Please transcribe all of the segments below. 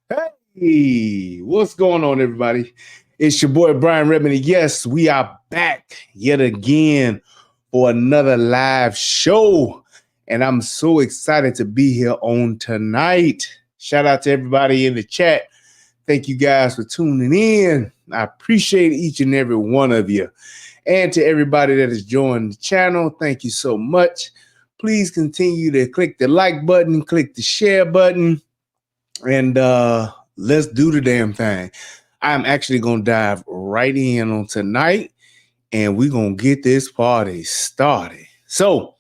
Hey, what's going on, everybody? It's your boy Brian Redmond. Yes, we are back yet again for another live show. And I'm so excited to be here on tonight. Shout out to everybody in the chat. Thank you guys for tuning in. I appreciate each and every one of you. And to everybody that has joined the channel, thank you so much. Please continue to click the like button, click the share button, and let's do the damn thing. I'm actually gonna dive right in on tonight, and we're gonna get this party started. So,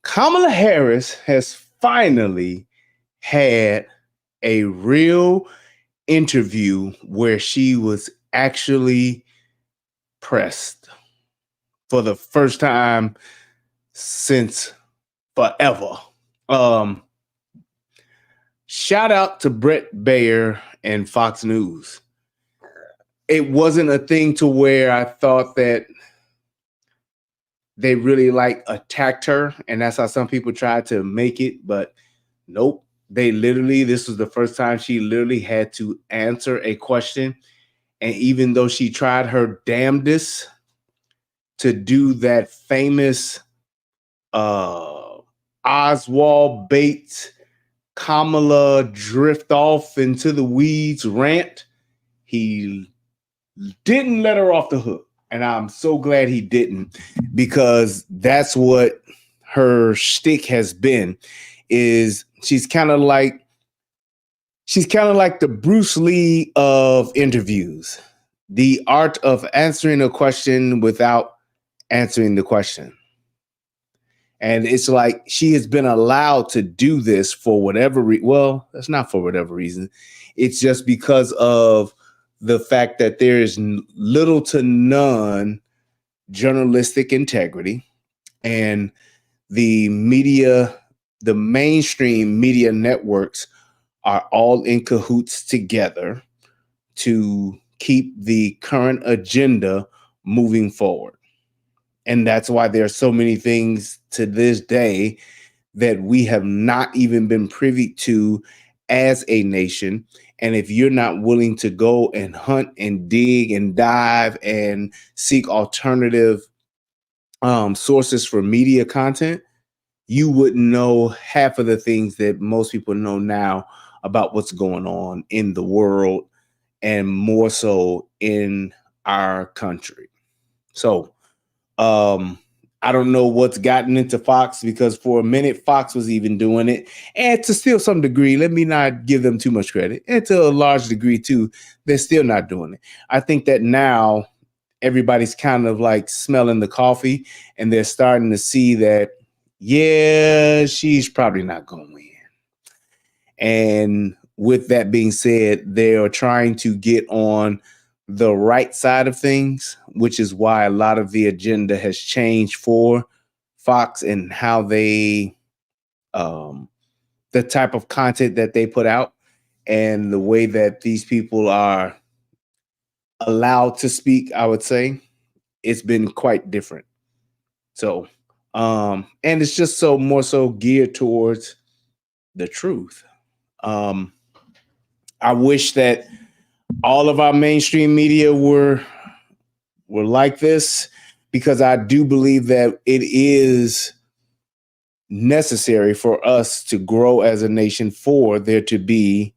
Kamala Harris has finally had a real interview where she was actually pressed for the first time since forever. Um, Shout out to Brett Baier and Fox News. It wasn't a thing to where I thought that they really like attacked her, and that's how some people tried to make it, but nope. They literally, this was the first time she literally had to answer a question. And even though she tried her damnedest to do that famous Oswald Bates Kamala drift off into the weeds rant, he didn't let her off the hook. And I'm so glad he didn't, because that's what her shtick has been. Is she's kind of like the Bruce Lee of interviews, the art of answering a question without answering the question. And it's like she has been allowed to do this for whatever well, that's not for whatever reason. It's just because of the fact that there is little to none journalistic integrity, and the media, the mainstream media networks are all in cahoots together to keep the current agenda moving forward. And that's why there are so many things to this day that we have not even been privy to as a nation. And if you're not willing to go and hunt and dig and dive and seek alternative sources for media content, you wouldn't know half of the things that most people know now about what's going on in the world, and more so in our country. So, I don't know what's gotten into Fox, because for a minute Fox was even doing it, and to still some degree, let me not give them too much credit, and to a large degree too, they're still not doing it. I think that now everybody's kind of like smelling the coffee, and they're starting to see that, yeah, she's probably not going to win. And with that being said, they are trying to get on the right side of things, which is why a lot of the agenda has changed for Fox and how they, the type of content that they put out, and the way that these people are allowed to speak. I would say it's been quite different. So, and it's just so more so geared towards the truth. Um, I wish that all of our mainstream media were like this, because I do believe that it is necessary for us to grow as a nation, for there to be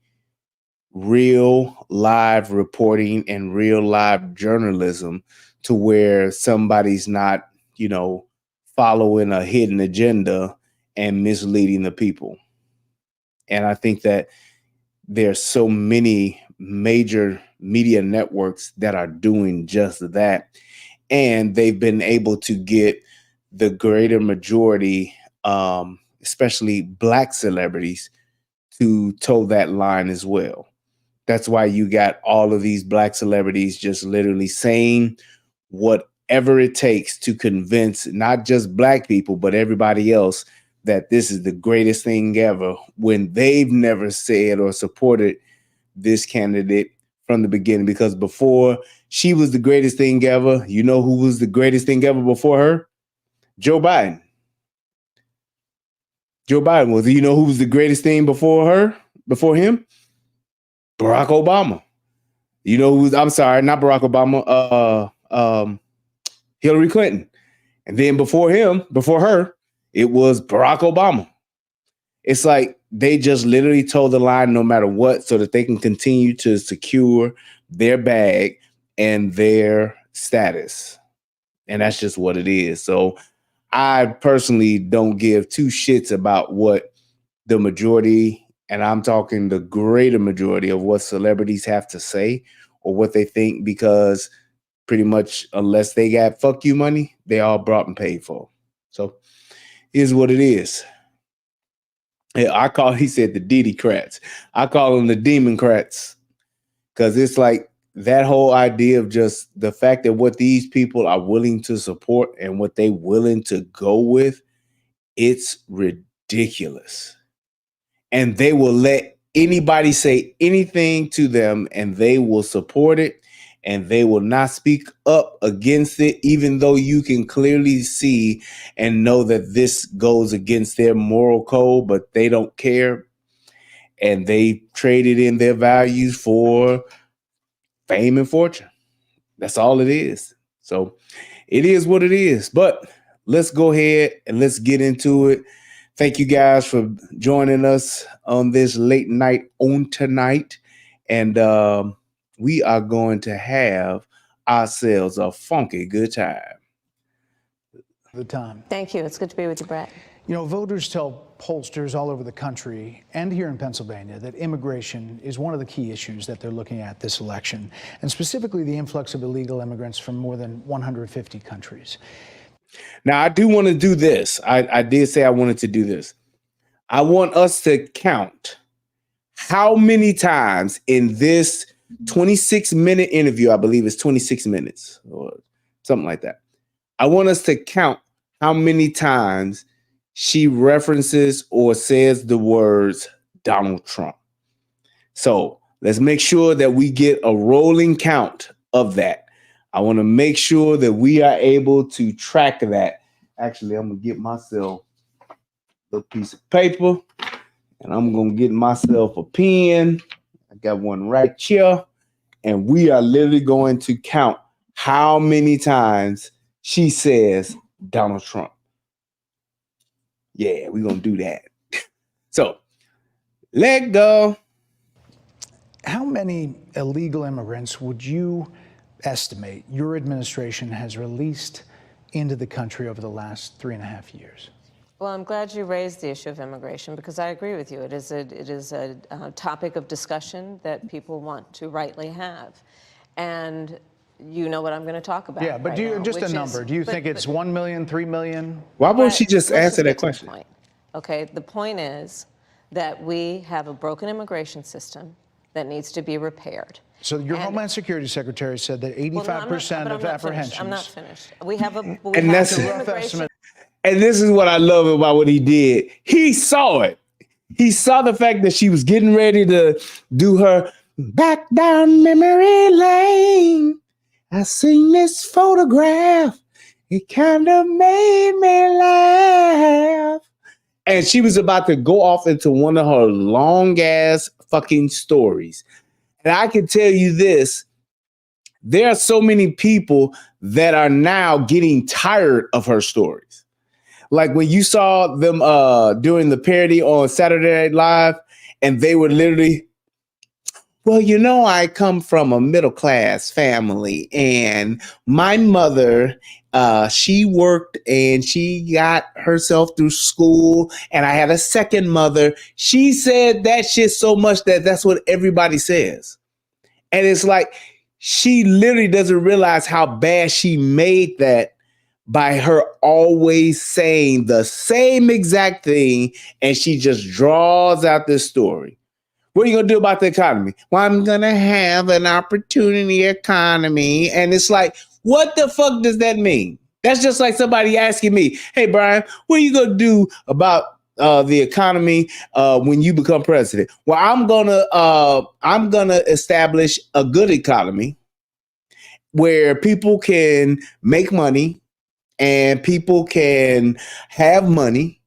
real live reporting and real live journalism, to where somebody's not, following a hidden agenda and misleading the people. And I think that there's so many major media networks that are doing just that. And they've been able to get the greater majority, especially Black celebrities, to toe that line as well. That's why you got all of these Black celebrities just literally saying whatever it takes to convince not just Black people, but everybody else that this is the greatest thing ever, when they've never said or supported this candidate from the beginning. Because before she was the greatest thing ever, you know who was the greatest thing ever before her? Joe Biden. Joe Biden was. You know who was the greatest thing before her? Before him? Barack Obama. You know who's, I'm sorry, not Barack Obama, Hillary Clinton. And then before her, it was Barack Obama. It's like they just literally told the line no matter what so that they can continue to secure their bag and their status. And that's just what it is. So I personally don't give two shits about what the majority, and I'm talking the greater majority of what celebrities have to say or what they think, because pretty much unless they got fuck you money, they all brought and paid for. So here's what it is. He said the Diddy-crats. I call them the Demon-crats, because it's like that whole idea of just the fact that what these people are willing to support and what they willing to go with, it's ridiculous. And they will let anybody say anything to them and they will support it and they will not speak up against it, even though you can clearly see and know that this goes against their moral code, but they don't care. And they traded in their values for fame and fortune. That's all it is. So it is what it is. But let's go ahead and let's get into it. Thank you guys for joining us on this late night on tonight. And we are going to have ourselves a funky good time. The time. Thank you. It's good to be with you, Brett. You know, voters tell pollsters all over the country and here in Pennsylvania that immigration is one of the key issues that they're looking at this election, and specifically the influx of illegal immigrants from more than 150 countries. Now, I do want to do this. I did say I wanted to do this. I want us to count how many times in this 26-minute interview, I believe it's 26 minutes or something like that. I want us to count how many times she references or says the words Donald Trump. So let's make sure that we get a rolling count of that. I want to make sure that we are able to track that. Actually, I'm going to get myself a piece of paper and I'm going to get myself a pen. I got one right here. And we are literally going to count how many times she says Donald Trump. Yeah, we're going to do that. So let go. How many illegal immigrants would you estimate your administration has released into the country over the last 3.5 years? Well, I'm glad you raised the issue of immigration, because I agree with you. It is a topic of discussion that people want to rightly have. And you know what I'm going to talk about. Yeah, but right do you now, just a number? Do you think it's 1 million, 3 million? Why won't she just answer that question? Point. Okay, the point is that we have a broken immigration system that needs to be repaired. So your Homeland Security Secretary said that 85% of apprehensions. I'm not finished. We have a And that's a rough estimate. And this is what I love about what he did. He saw it. He saw the fact that she was getting ready to do her back down memory lane. I seen this photograph. It kind of made me laugh. And she was about to go off into one of her long ass fucking stories. And I can tell you this. There are so many people that are now getting tired of her stories. Like when you saw them doing the parody on Saturday Night Live, and they were literally, well, you know, I come from a middle class family, and my mother, she worked and she got herself through school, and I had a second mother. She said that shit so much that that's what everybody says. And it's like, she literally doesn't realize how bad she made that by her always saying the same exact thing, and she just draws out this story. What are you going to do about the economy? Well, I'm going to have an opportunity economy. And it's like, what the fuck does that mean? That's just like somebody asking me, hey, Brian, what are you going to do about the economy when you become president? Well, I'm gonna establish a good economy where people can make money and people can have money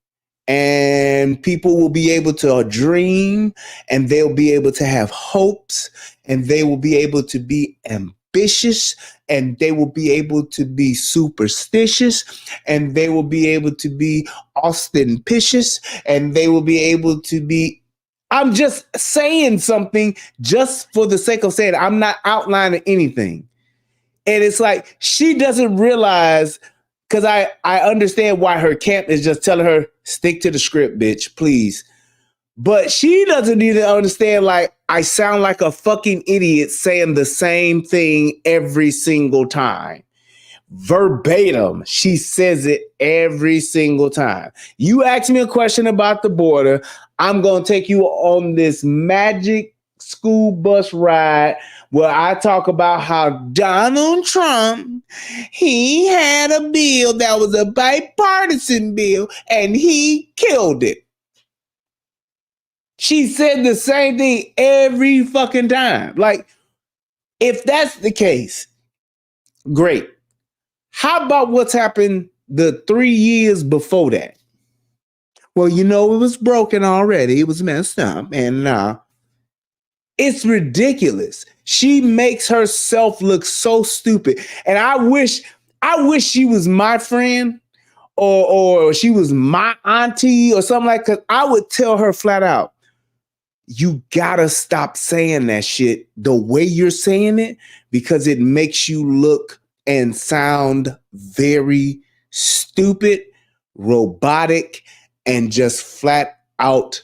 and people will be able to dream, and they'll be able to have hopes, and they will be able to be ambitious, and they will be able to be superstitious, and they will be able to be ostentatious, and they will be able to be. I'm just saying something just for the sake of saying it. I'm not outlining anything. And it's like she doesn't realize, because I understand why her camp is just telling her, stick to the script, bitch, please. But she doesn't even understand, like, I sound like a fucking idiot saying the same thing every single time. Verbatim, she says it every single time. You ask me a question about the border, I'm going to take you on this magic school bus ride where I talk about how Donald Trump, he had a bill that was a bipartisan bill and he killed it. She said the same thing every fucking time. Like, if that's the case, great. How about what's happened the 3 years before that? Well, you know, it was broken already. It was messed up. And it's ridiculous. She makes herself look so stupid. And I wish she was my friend or she was my auntie or something like that. I would tell her flat out, you gotta stop saying that shit the way you're saying it, because it makes you look and sound very stupid, robotic, and just flat out,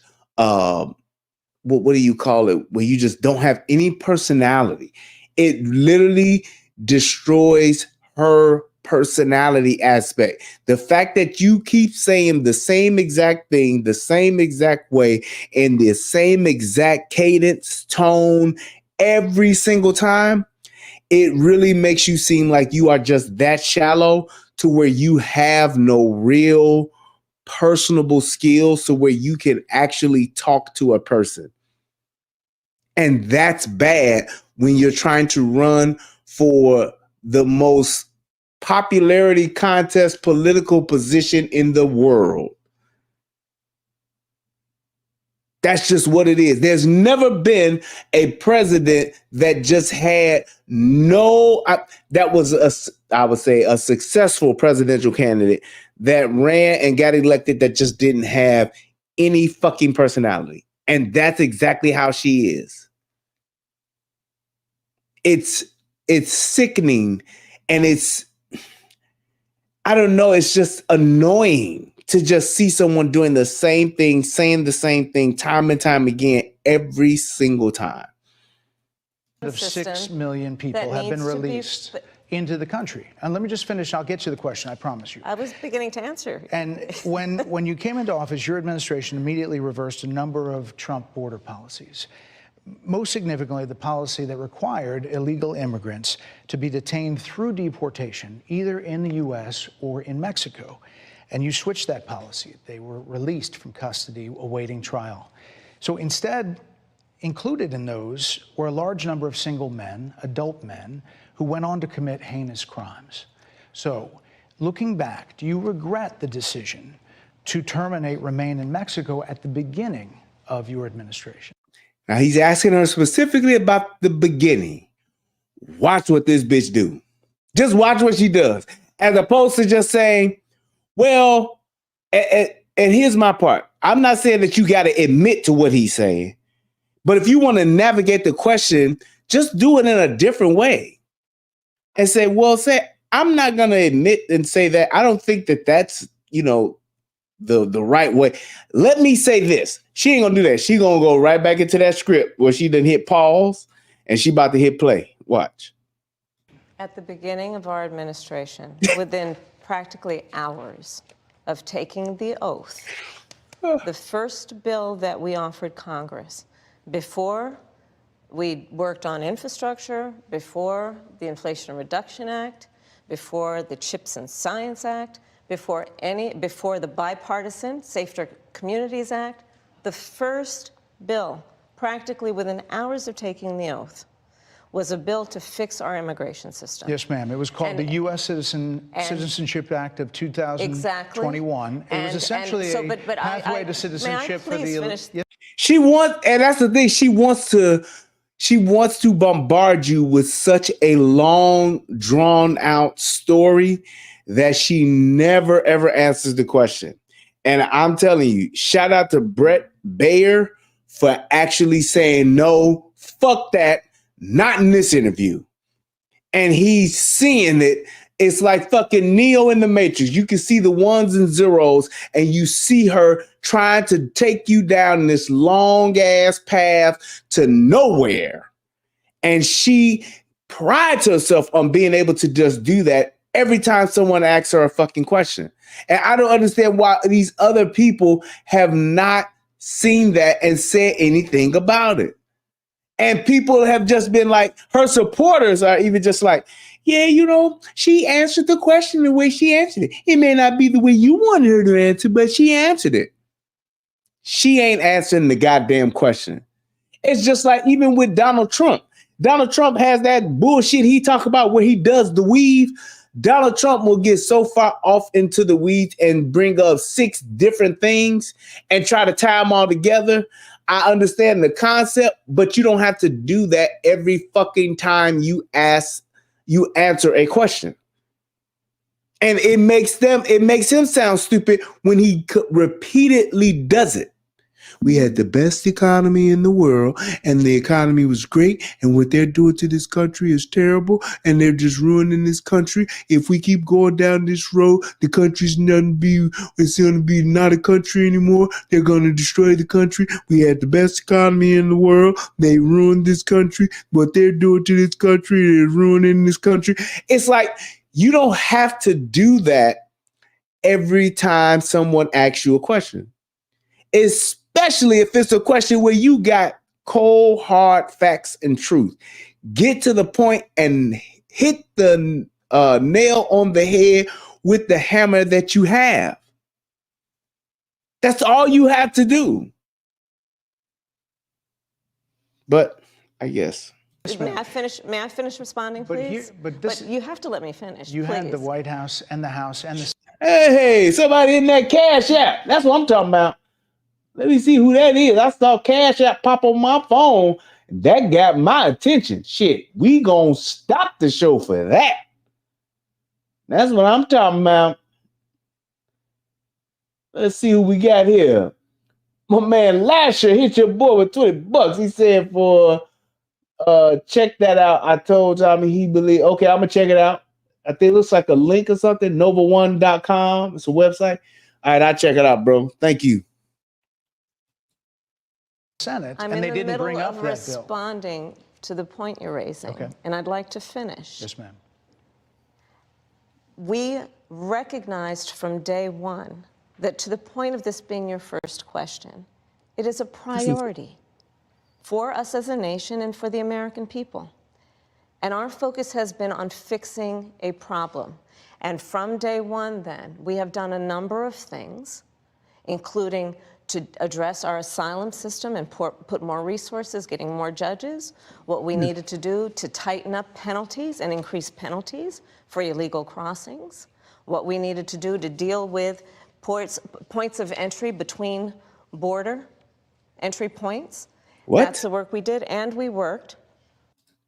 what do you call it? Where you just don't have any personality. It literally destroys her personality aspect. The fact that you keep saying the same exact thing, the same exact way, in the same exact cadence, tone, every single time, it really makes you seem like you are just that shallow to where you have no real personable skills to where you can actually talk to a person. And that's bad when you're trying to run for the most popularity contest political position in the world. That's just what it is. There's never been a president that just had that was I would say a successful presidential candidate that ran and got elected that just didn't have any fucking personality. And that's exactly how she is. It's sickening, and I don't know, it's just annoying to just see someone doing the same thing, saying the same thing time and time again, every single time. Of 6 million people have been released into the country. And let me just finish. I'll get to the question, I promise you. I was beginning to answer. And when you came into office, your administration immediately reversed a number of Trump border policies. Most significantly, the policy that required illegal immigrants to be detained through deportation, either in the U.S. or in Mexico. And you switched that policy. They were released from custody awaiting trial. So instead, included in those were a large number of single men, adult men, who went on to commit heinous crimes. So, looking back, do you regret the decision to terminate Remain in Mexico at the beginning of your administration? Now, he's asking her specifically about the beginning. Watch what this bitch do. Just watch what she does. As opposed to just saying, well, and here's my part. I'm not saying that you got to admit to what he's saying. But if you want to navigate the question, just do it in a different way. And say, well, I'm not going to admit and say that. I don't think that that's, the right way. Let me say this. She ain't gonna do that. She gonna go right back into that script where she done hit pause and she about to hit play. Watch. At the beginning of our administration, within practically hours of taking the oath, the first bill that we offered Congress, before we worked on infrastructure, before the Inflation Reduction Act, before the CHIPS and Science Act, before the bipartisan Safer Communities Act, the first bill, practically within hours of taking the oath, was a bill to fix our immigration system. Yes, ma'am. It was called the U.S. Citizenship Act of 2021. Exactly. It was essentially a pathway to citizenship for the. She wants, and that's the thing. She wants to bombard you with such a long, drawn out story that she never ever answers the question. And I'm telling you, shout out to Brett Baier for actually saying no, fuck that, not in this interview. And he's seeing it. It's like fucking Neo in the Matrix. You can see the ones and zeros, and you see her trying to take you down this long ass path to nowhere. And she prides herself on being able to just do that every time someone asks her a fucking question. And I don't understand why these other people have not seen that and said anything about it. And people have just been like, her supporters are even just like, yeah, you know, she answered the question the way she answered it. It may not be the way you wanted her to answer, but she answered it. She ain't answering the goddamn question. It's just like even with Donald Trump. Donald Trump has that bullshit he talk about where he does the weave. Donald Trump will get so far off into the weeds and bring up 6 different things and try to tie them all together. I understand the concept, but you don't have to do that every fucking time you answer a question. And it makes him sound stupid when he repeatedly does it. We had the best economy in the world, and the economy was great, and what they're doing to this country is terrible, and they're just ruining this country. If we keep going down this road, the country's it's going to be not a country anymore. They're going to destroy the country. We had the best economy in the world. They ruined this country. What they're doing to this country is ruining this country. It's like, you don't have to do that every time someone asks you a question. Especially if it's a question where you got cold, hard facts and truth. Get to the point and hit the nail on the head with the hammer that you have. That's all you have to do. But I guess. May I finish responding, please? But you have to let me finish. You please. had the White House and the House and the. Hey, somebody in that Cash App. That's what I'm talking about. Let me see who that is. I saw Cash App pop on my phone. That got my attention. Shit, we gonna stop the show for that. That's what I'm talking about. Let's see who we got here. My man Lasher hit your boy with $20. He said for check that out. I told him he believe. Okay, I'm gonna check it out. I think it looks like a link or something. Nova1.com. It's a website. All right, I'll check it out, bro. Thank you. Senate, I'm and in they didn't bring up that bill. Responding to the point you're raising, okay. And I'd like to finish. Yes, ma'am. We recognized from day one that to the point of this being your first question, it is a priority for us as a nation and for the American people. And our focus has been on fixing a problem. And from day one, then, we have done a number of things, including to address our asylum system and put more resources, getting more judges, what we needed to do to tighten up penalties and increase penalties for illegal crossings, what we needed to do to deal with points of entry between border entry points. What? That's the work we did, and we worked.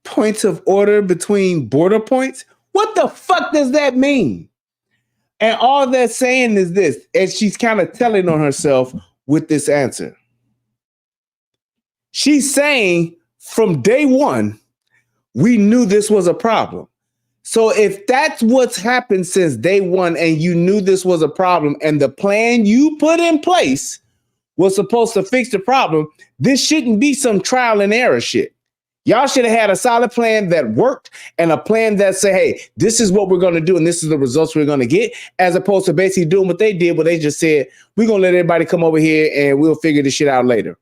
Points of order between border points? What the fuck does that mean? And all that's saying is this, and she's kind of telling on herself with this answer. She's saying from day one, we knew this was a problem. So if that's what's happened since day one and you knew this was a problem and the plan you put in place was supposed to fix the problem, this shouldn't be some trial and error shit. Y'all should have had a solid plan that worked and a plan that said, hey, this is what we're going to do and this is the results we're going to get, as opposed to basically doing what they did, where they just said, we're going to let everybody come over here and we'll figure this shit out later.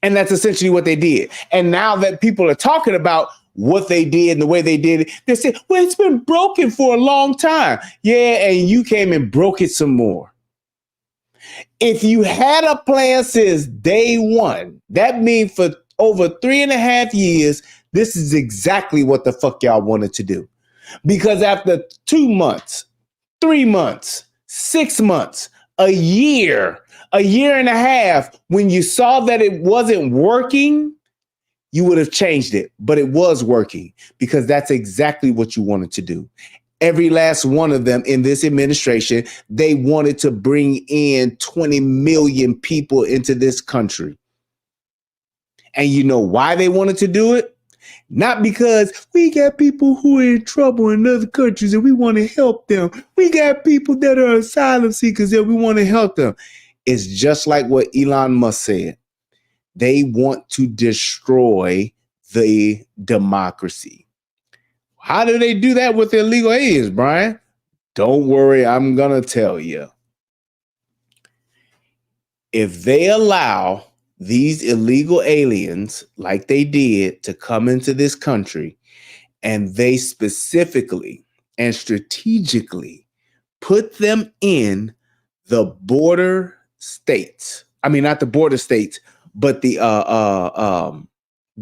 And that's essentially what they did. And now that people are talking about what they did and the way they did it, they say, well, it's been broken for a long time. Yeah, and you came and broke it some more. If you had a plan since day one, that means for over 3.5 years, this is exactly what the fuck y'all wanted to do. Because after 2 months, 3 months, 6 months, a year and a half, when you saw that it wasn't working, you would have changed it. But it was working because that's exactly what you wanted to do. Every last one of them in this administration, they wanted to bring in 20 million people into this country. And you know why they wanted to do it? Not because we got people who are in trouble in other countries and we want to help them. We got people that are asylum seekers and we want to help them. It's just like what Elon Musk said. They want to destroy the democracy. How do they do that with illegal aliens, Brian? Don't worry, I'm going to tell you. If they allow these illegal aliens, like they did, to come into this country, and they specifically and strategically put them in the border states. I mean, not the border states, but the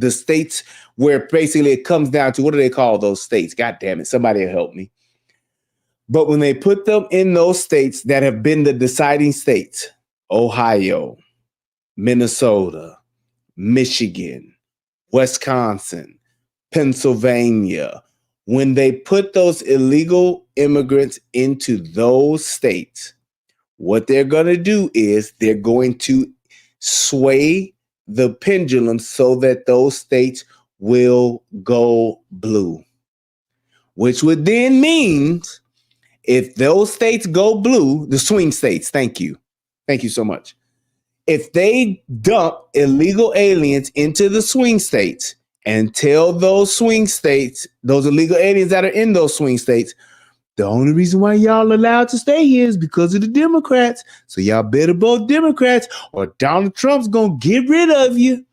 states where basically it comes down to, what do they call those states? God damn it, somebody will help me. But when they put them in those states that have been the deciding states, Ohio, Minnesota, Michigan, Wisconsin, Pennsylvania, when they put those illegal immigrants into those states, what they're going to do is they're going to sway the pendulum so that those states will go blue, which would then mean if those states go blue, the swing states, thank you so much. If they dump illegal aliens into the swing states and tell those swing states, those illegal aliens that are in those swing states, the only reason why y'all allowed to stay here is because of the Democrats. So y'all better vote Democrats or Donald Trump's going to get rid of you.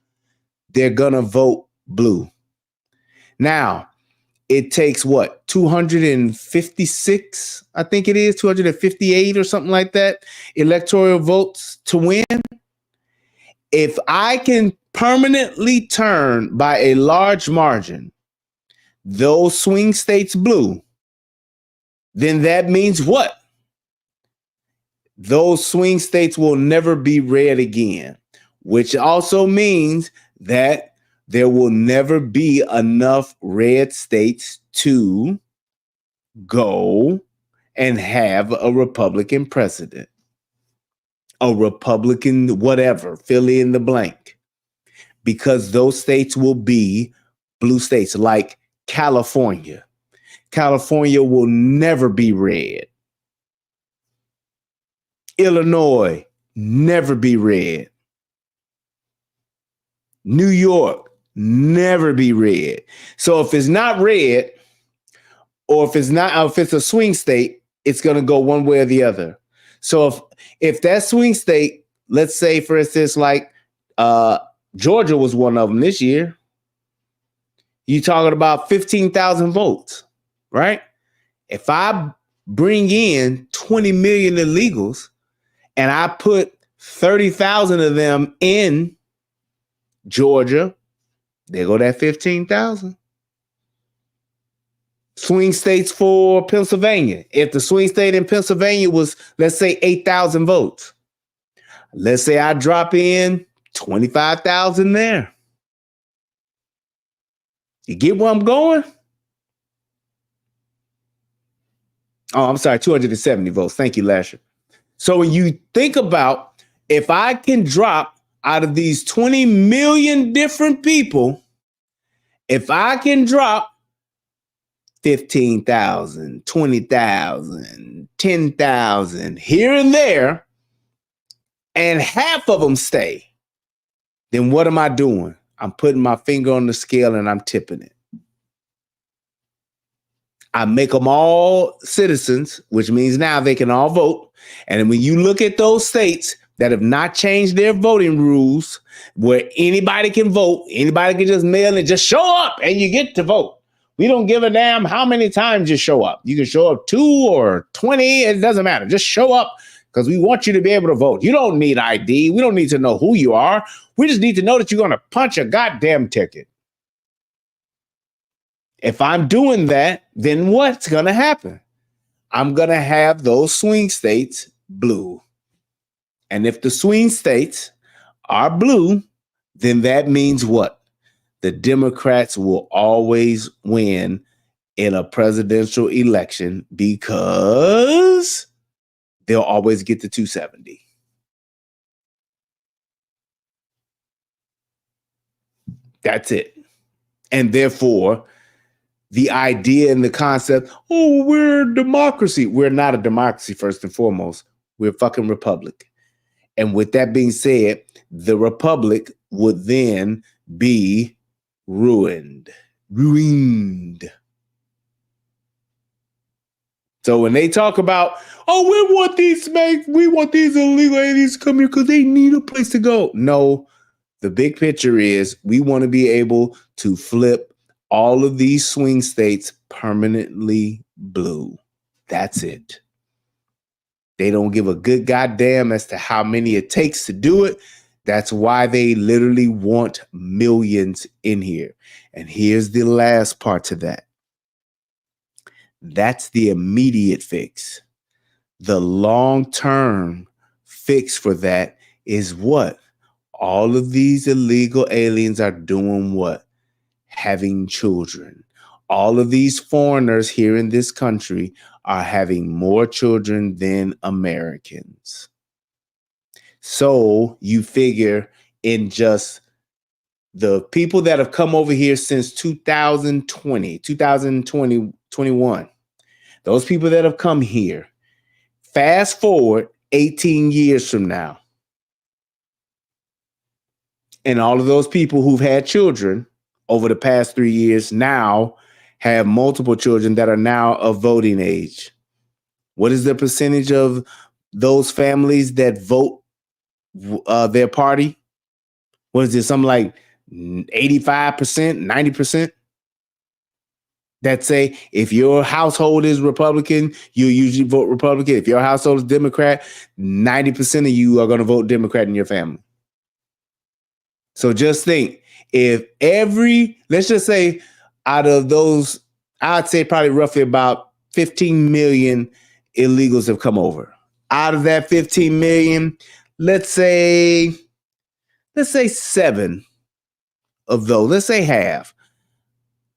They're going to vote blue. Now, it takes what? 256, I think it is, 258 or something like that, electoral votes to win. If I can permanently turn by a large margin those swing states blue, then that means what? Those swing states will never be red again, which also means that there will never be enough red states to go and have a Republican president. A Republican, whatever, fill in the blank. Because those states will be blue states like California. California will never be red. Illinois, never be red. New York, never be red. So if it's not red, or if it's a swing state, it's going to go one way or the other. So if that swing state, let's say, for instance, like Georgia was one of them this year, you're talking about 15,000 votes, right? If I bring in 20 million illegals and I put 30,000 of them in Georgia, there go that 15,000. Swing states for Pennsylvania. If the swing state in Pennsylvania was, let's say, 8,000 votes, let's say I drop in 25,000 there. You get where I'm going? Oh, I'm sorry, 270 votes. Thank you, Lasher. So when you think about, if I can drop out of these 20 million different people, if I can drop 15,000, 20,000, 10,000 here and there, and half of them stay, then what am I doing? I'm putting my finger on the scale and I'm tipping it. I make them all citizens, which means now they can all vote. And when you look at those states that have not changed their voting rules, where anybody can vote, anybody can just mail and just show up and you get to vote. We don't give a damn how many times you show up. You can show up 2 or 20. It doesn't matter. Just show up because we want you to be able to vote. You don't need ID. We don't need to know who you are. We just need to know that you're going to punch a goddamn ticket. If I'm doing that, then what's going to happen? I'm going to have those swing states blue. And if the swing states are blue, then that means what? The Democrats will always win in a presidential election because they'll always get the 270. That's it. And therefore, the idea and the concept, oh, we're a democracy. We're not a democracy, first and foremost. We're a fucking republic. And with that being said, the republic would then be ruined. So when they talk about, oh, we want these illegal aliens to come here because they need a place to go. No, the big picture is we want to be able to flip all of these swing states permanently blue. That's it. They don't give a good goddamn as to how many it takes to do it. That's why they literally want millions in here. And here's the last part to that. That's the immediate fix. The long-term fix for that is what? All of these illegal aliens are doing what? Having children. All of these foreigners here in this country are having more children than Americans. So you figure in just the people that have come over here since 2021, those people that have come here, fast forward 18 years from now, and all of those people who've had children over the past 3 years now have multiple children that are now of voting age. What is the percentage of those families that vote their party? What is it? Something like 85%, 90%? That say if your household is Republican, you usually vote Republican. If your household is Democrat, 90% of you are going to vote Democrat in your family. So just think, if let's just say out of those, I'd say probably roughly about 15 million illegals have come over. Out of that 15 million, let's say 7 of those, let's say half,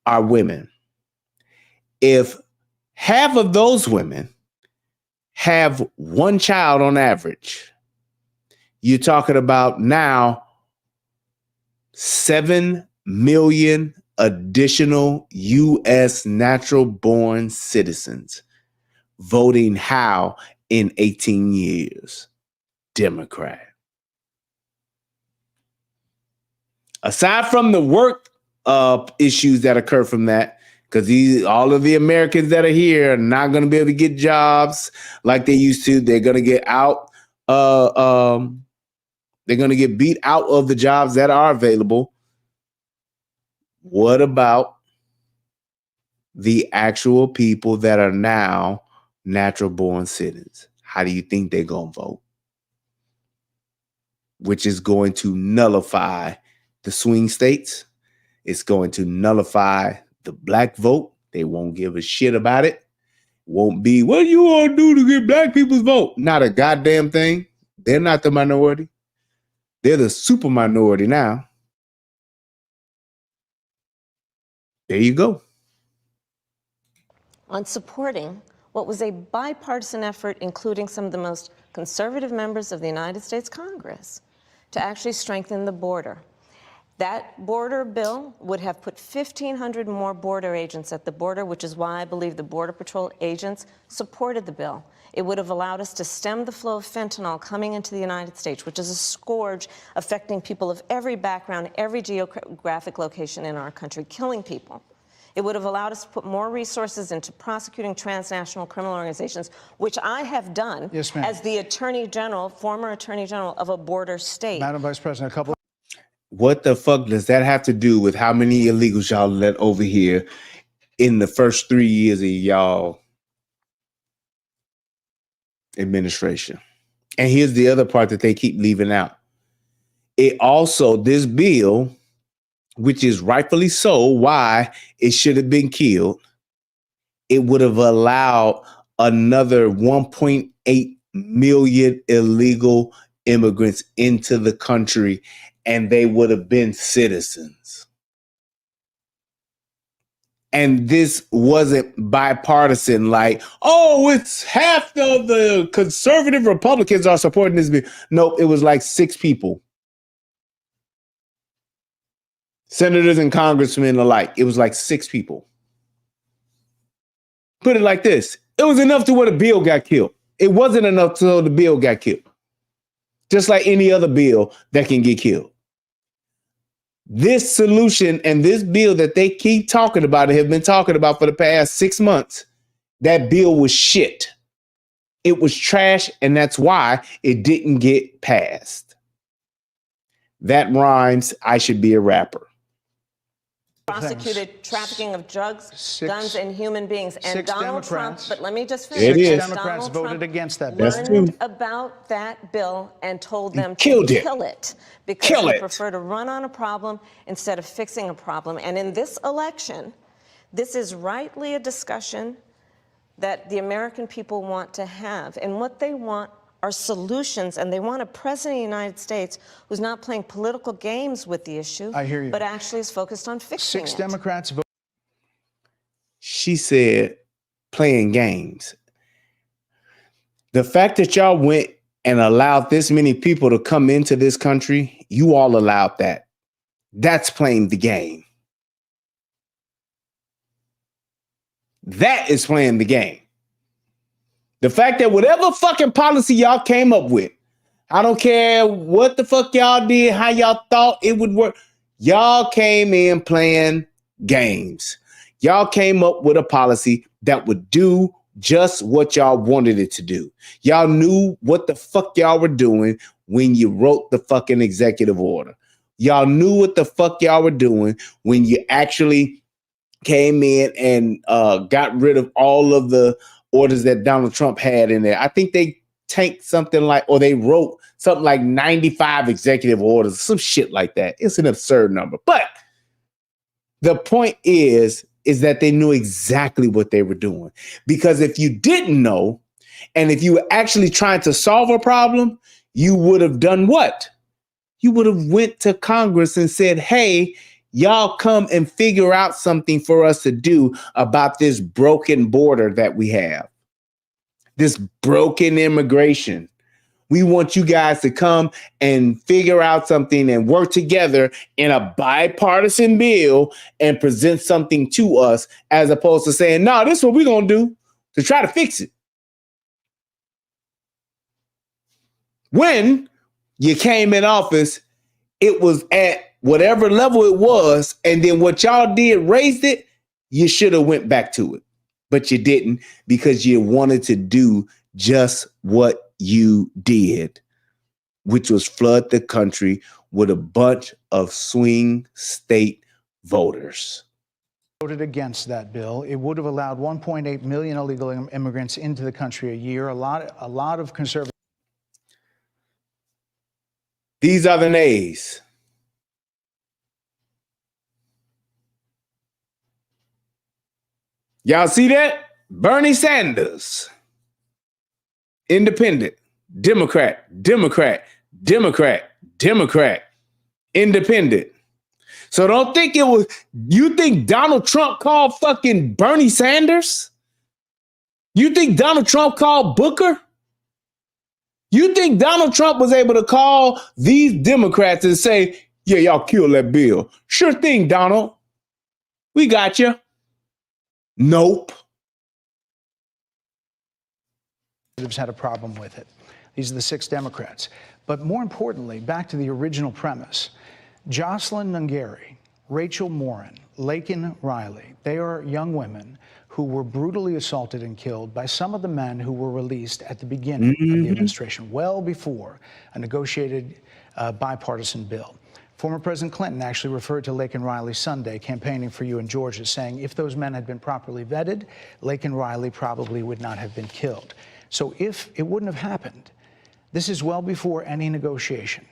are women. If half of those women have one child on average, you're talking about now 7 million additional U.S. natural-born citizens voting how in 18 years? Democrat. Aside from the work issues that occur from that, because all of the Americans that are here are not going to be able to get jobs like they used to. They're going to get out. They're going to get beat out of the jobs that are available. What about the actual people that are now natural-born citizens? How do you think they're going to vote? Which is going to nullify the swing states. It's going to nullify the black vote. They won't give a shit about it. Won't be, what do you want to do to get black people's vote? Not a goddamn thing. They're not the minority. They're the super minority now. There you go. On supporting what was a bipartisan effort, including some of the most conservative members of the United States Congress, to actually strengthen the border. That border bill would have put 1,500 more border agents at the border, which is why I believe the Border Patrol agents supported the bill. It would have allowed us to stem the flow of fentanyl coming into the United States, which is a scourge affecting people of every background, every geographic location in our country, killing people. It would have allowed us to put more resources into prosecuting transnational criminal organizations, which I have done as the Attorney General, former Attorney General of a border state. Madam Vice President, a couple. What the fuck does that have to do with how many illegals y'all let over here in the first 3 years of y'all administration? And here's the other part that they keep leaving out. It also, this bill which is rightfully so why it should have been killed, it would have allowed another 1.8 million illegal immigrants into the country, and they would have been citizens. And this wasn't bipartisan, like, oh, it's half of the conservative Republicans are supporting this bill. Nope, it was like 6 people. Senators and congressmen alike. It was like 6 people. Put it like this. It was enough to where the bill got killed. It wasn't enough till the bill got killed. Just like any other bill that can get killed. This solution and this bill that they keep talking about and have been talking about for the past 6 months, that bill was shit. It was trash, and that's why it didn't get passed. That rhymes. I should be a rapper. Prosecuted trafficking of drugs, guns, and human beings. And Donald Trump, but let me just It finish. is. Democrats voted against that bill. bill. Learned about that bill and told them to kill it because they prefer to run on a problem instead of fixing a problem. And in this election, this is rightly a discussion that the American people want to have. And what they want are solutions, and they want a president of the United States who's not playing political games with the issue, I hear you, but actually is focused on fixing it. 6 Democrats voted. She said playing games. The fact that y'all went and allowed this many people to come into this country, you all allowed that. That's playing the game. That is playing the game. The fact that whatever fucking policy y'all came up with, I don't care what the fuck y'all did, how y'all thought it would work. Y'all came in playing games. Y'all came up with a policy that would do just what y'all wanted it to do. Y'all knew what the fuck y'all were doing when you wrote the fucking executive order. Y'all knew what the fuck y'all were doing when you actually came in and got rid of all of the orders that Donald Trump had in there. I think they tanked something like, or they wrote something like 95 executive orders, some shit like that. It's an absurd number. But the point is that they knew exactly what they were doing. Because if you didn't know, and if you were actually trying to solve a problem, you would have done what? You would have went to Congress and said, hey, y'all come and figure out something for us to do about this broken border that we have. This broken immigration. We want you guys to come and figure out something and work together in a bipartisan bill and present something to us, as opposed to saying, no, this is what we're going to do to try to fix it. When you came in office, it was at whatever level it was, and then what y'all did, raised it, you should have went back to it. But you didn't, because you wanted to do just what you did, which was flood the country with a bunch of swing state voters. Voted against that bill. It would have allowed 1.8 million illegal immigrants into the country a year. A lot of conservatives. These are the nays. Y'all see that? Bernie Sanders, independent, Democrat, Democrat, Democrat, Democrat, independent. So don't think it was, you think Donald Trump called fucking Bernie Sanders? You think Donald Trump called Booker? You think Donald Trump was able to call these Democrats and say, yeah, y'all kill that bill? Sure thing, Donald. We got you. Nope. Had a problem with it. These are the 6 Democrats. But more importantly, back to the original premise, Jocelyn Nungari, Rachel Morin, Laken Riley, they are young women who were brutally assaulted and killed by some of the men who were released at the beginning of the administration, well before a negotiated bipartisan bill. Former President Clinton actually referred to Laken Riley Sunday, campaigning for you in Georgia, saying if those men had been properly vetted, Laken Riley probably would not have been killed. So if it wouldn't have happened, this is well before any negotiation.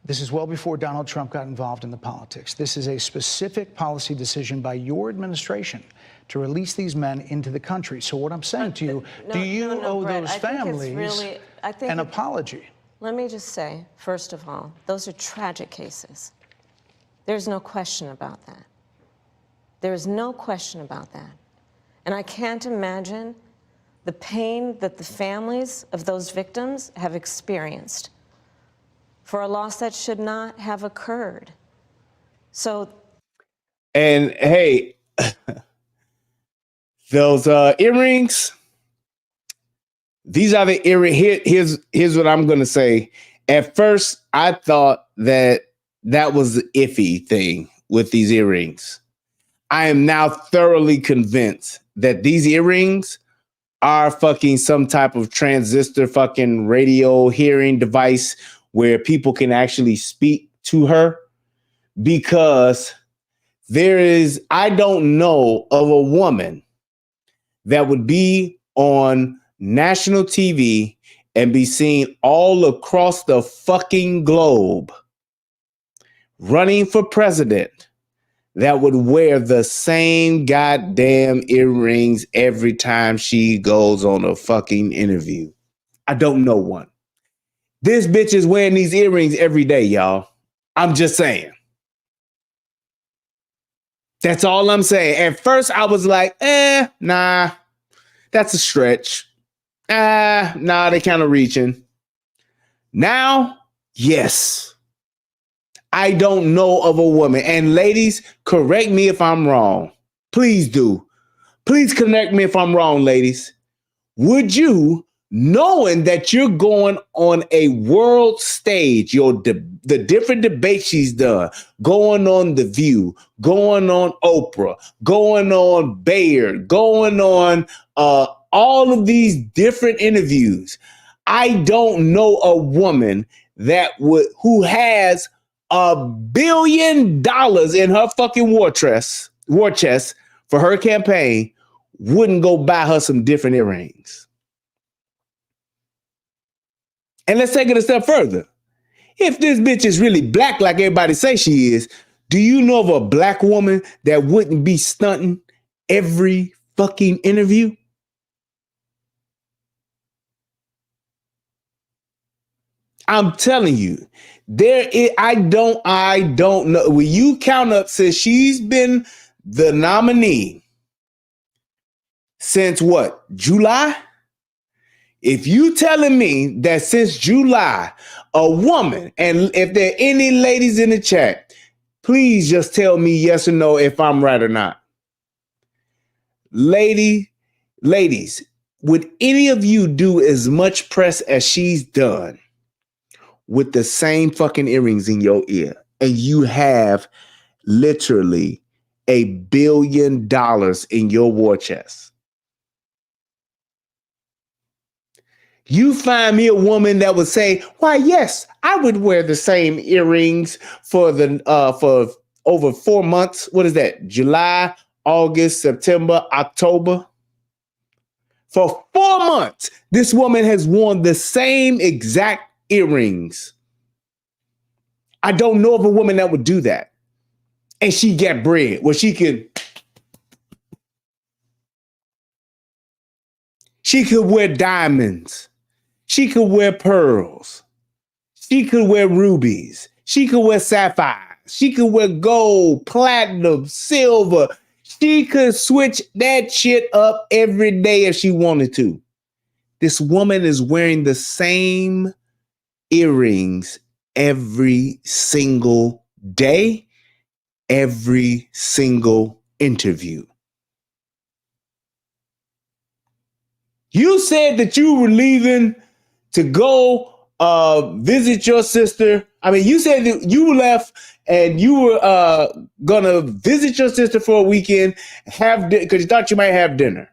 This is well before Donald Trump got involved in the politics. This is a specific policy decision by your administration to release these men into the country. So what I'm saying to you, do you owe Brett, those families an apology? Let me just say, first of all, those are tragic cases. There's no question about that. There is no question about that. And I can't imagine the pain that the families of those victims have experienced for a loss that should not have occurred. So, and hey, those earrings, these are the earrings. Here's what I'm going to say. At first, I thought that was the iffy thing with these earrings. I am now thoroughly convinced that these earrings are fucking some type of transistor fucking radio hearing device where people can actually speak to her, because I don't know of a woman that would be on national TV and be seen all across the fucking globe running for president that would wear the same goddamn earrings every time she goes on a fucking interview. I don't know one. This bitch is wearing these earrings every day, y'all. I'm just saying. That's all I'm saying. At first, I was like, nah, that's a stretch. Nah, they kind of reaching. Now, yes. I don't know of a woman. And ladies, correct me if I'm wrong. Please do. Please correct me if I'm wrong, ladies. Would you, knowing that you're going on a world stage, the different debates she's done, going on The View, going on Oprah, going on Baier, going on all of these different interviews, I don't know a woman who has $1 billion in her fucking war chest for her campaign wouldn't go buy her some different earrings. And let's take it a step further. If this bitch is really black like everybody say she is, do you know of a black woman that wouldn't be stunting every fucking interview? I'm telling you, I don't know. When you count up, since she's been the nominee since what, July? If you telling me that since July, a woman, and if there are any ladies in the chat, please just tell me yes or no if I'm right or not. Ladies, would any of you do as much press as she's done with the same fucking earrings in your ear, and you have literally $1 billion in your war chest? You find me a woman that would say, why, yes, I would wear the same earrings for over 4 months. What is that? July, August, September, October. For 4 months, this woman has worn the same exact earrings. I don't know of a woman that would do that. And she get bread where she could wear diamonds. She could wear pearls. She could wear rubies. She could wear sapphires. She could wear gold, platinum, silver. She could switch that shit up every day if she wanted to. This woman is wearing the same earrings every single day, every single interview. You said that you were leaving to go visit your sister. I mean, you said that you left and you were gonna visit your sister for a weekend, because you thought you might have dinner,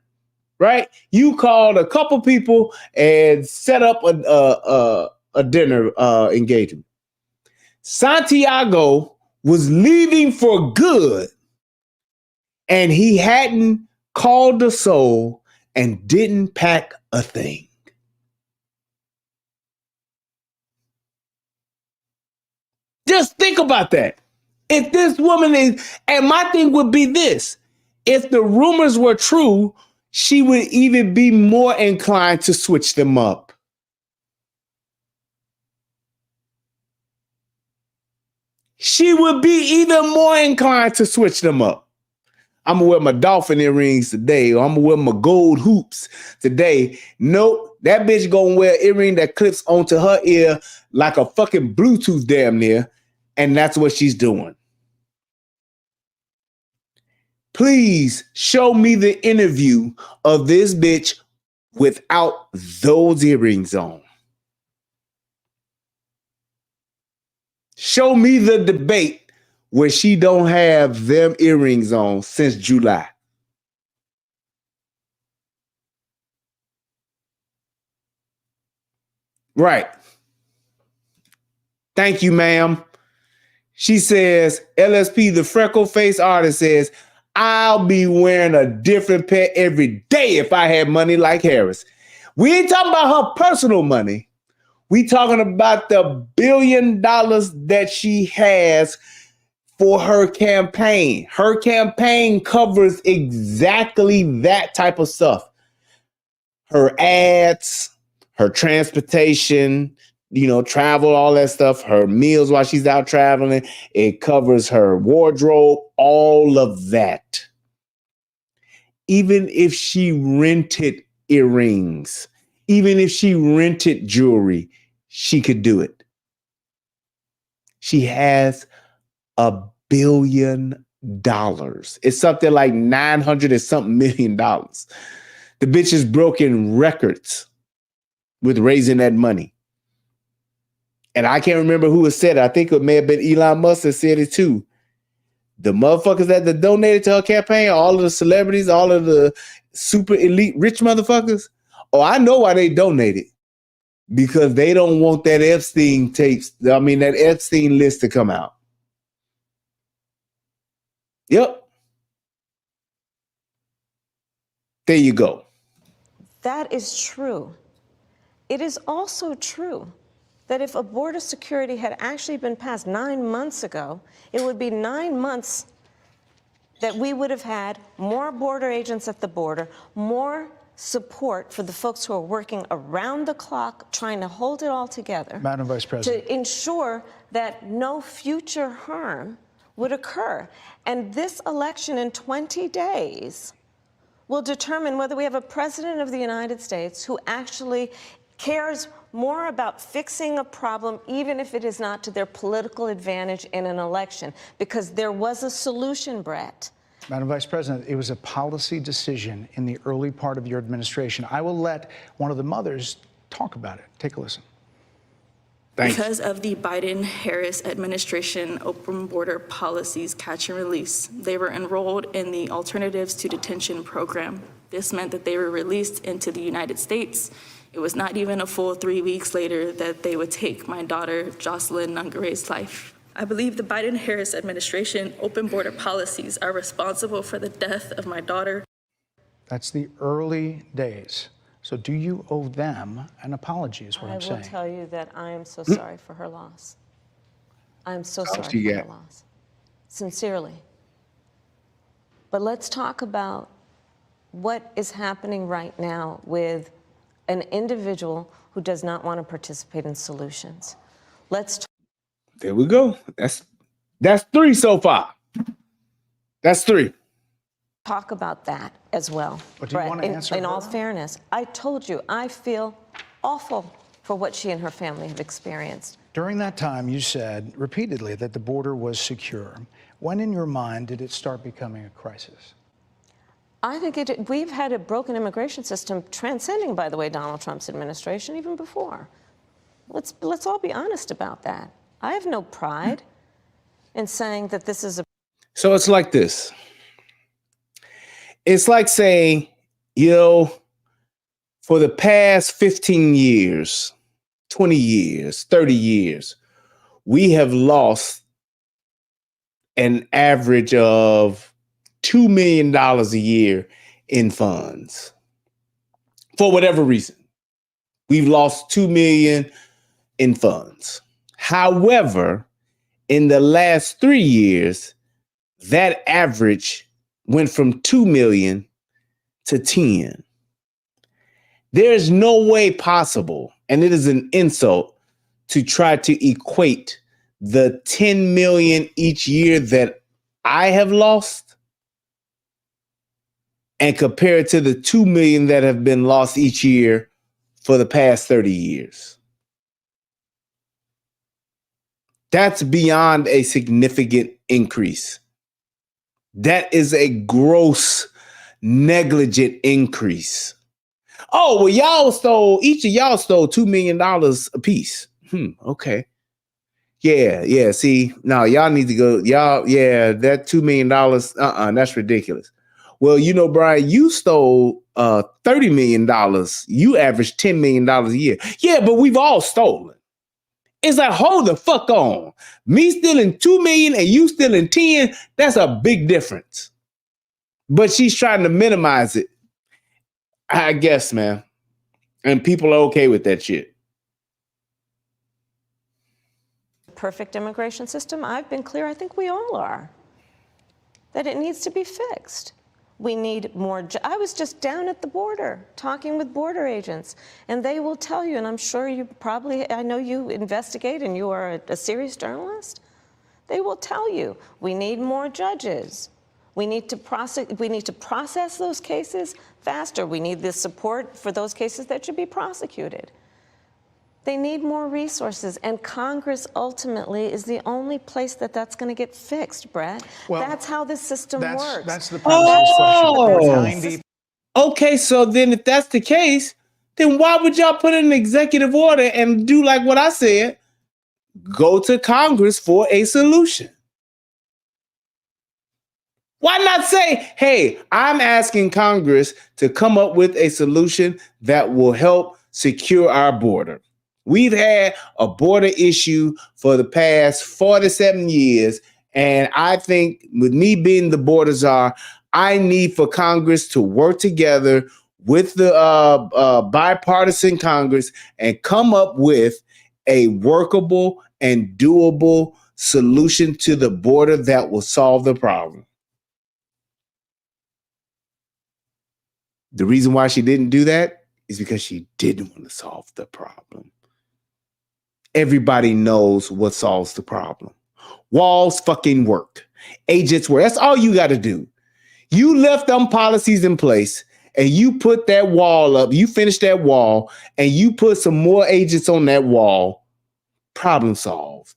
right? You called a couple people and set up a dinner engagement. Santiago was leaving for good, and he hadn't called a soul and didn't pack a thing. Just think about that. If this woman is, and my thing would be this, if the rumors were true, she would even be more inclined to switch them up. She would be even more inclined to switch them up. I'm gonna wear my dolphin earrings today, or I'm gonna wear my gold hoops today. Nope, that bitch gonna wear an earring that clips onto her ear like a fucking Bluetooth damn near, and that's what she's doing. Please show me the interview of this bitch without those earrings on. Show me the debate where she don't have them earrings on since July. Right. Thank you, ma'am. She says, LSP, the freckle face artist, says, I'll be wearing a different pair every day if I had money like Harris. We ain't talking about her personal money. We talking about the $1 billion that she has for her campaign. Her campaign covers exactly that type of stuff. Her ads, her transportation, travel, all that stuff, her meals while she's out traveling. It covers her wardrobe, all of that. Even if she rented earrings, even if she rented jewelry, she could do it. She has $1 billion. It's something like 900 and something million dollars. The bitch is broken records with raising that money. And I can't remember who has said it. I think it may have been Elon Musk that said it too. The motherfuckers that donated to her campaign, all of the celebrities, all of the super elite rich motherfuckers. Oh, I know why they donated. Because they don't want that Epstein that Epstein list to come out. Yep. There you go. That is true. It is also true that if a border security had actually been passed 9 months ago, it would be 9 months that we would have had more border agents at the border, more support for the folks who are working around the clock trying to hold it all together. Madam Vice President. To ensure that no future harm would occur. And this election in 20 days will determine whether we have a president of the United States who actually cares more about fixing a problem, even if it is not to their political advantage in an election, because there was a solution, Brett. Madam Vice President, it was a policy decision in the early part of your administration. I will let one of the mothers talk about it. Take a listen. Because of the Biden-Harris administration open border policies catch and release, they were enrolled in the Alternatives to Detention program. This meant that they were released into the United States. It was not even a full 3 weeks later that they would take my daughter, Jocelyn Nungare's life. I believe the Biden-Harris administration open border policies are responsible for the death of my daughter. That's the early days. So do you owe them an apology is what I'm saying. I will tell you that I am so sorry for her loss. I am so sorry for her loss. Sincerely. But let's talk about what is happening right now with an individual who does not want to participate in solutions. There we go. That's 3 so far. That's 3. Talk about that as well. But do you want to answer in all fairness, I told you I feel awful for what she and her family have experienced. During that time, you said repeatedly that the border was secure. When in your mind did it start becoming a crisis? I think we've had a broken immigration system transcending, by the way, Donald Trump's administration, even before. Let's all be honest about that. I have no pride in saying that this is a... So it's like this. It's like saying, for the past 15 years, 20 years, 30 years, we have lost an average of $2 million a year in funds. For whatever reason, we've lost $2 million in funds. However, In the last 3 years, that average went from 2 million to 10. There's no way possible, and it is an insult to try to equate the 10 million each year that I have lost and compare it to the 2 million that have been lost each year for the past 30 years. That's beyond a significant increase. That is a gross, negligent increase. Oh, well, each of y'all stole $2 million a piece. Okay. Yeah. See, no, y'all need to go. That $2 million, that's ridiculous. Well, Brian, you stole $30 million. You average $10 million a year. Yeah, but we've all stolen. It's like, hold the fuck on. Me stealing 2 million and you stealing 10, that's a big difference. But she's trying to minimize it, I guess, man. And people are okay with that shit. Perfect immigration system? I've been clear, I think we all are, that it needs to be fixed. We need more. I was just down at the border talking with border agents, and they will tell you, and I'm sure you probably, I know you investigate and you are a serious journalist. They will tell you, we need more judges. We need to process those cases faster. We need the support for those cases that should be prosecuted. They need more resources, and Congress ultimately is the only place that's going to get fixed, Brett. Well, that's how this system works. That's the question. Okay, so then if that's the case, then why would y'all put in an executive order and do like what I said? Go to Congress for a solution. Why not say, hey, I'm asking Congress to come up with a solution that will help secure our border. We've had a border issue for the past 47 years, and I think with me being the border czar, I need for Congress to work together with the bipartisan Congress and come up with a workable and doable solution to the border that will solve the problem. The reason why she didn't do that is because she didn't want to solve the problem. Everybody knows what solves the problem. Walls fucking work. Agents work. That's all you got to do. You left them policies in place and you put that wall up. You finish that wall and you put some more agents on that wall. Problem solved.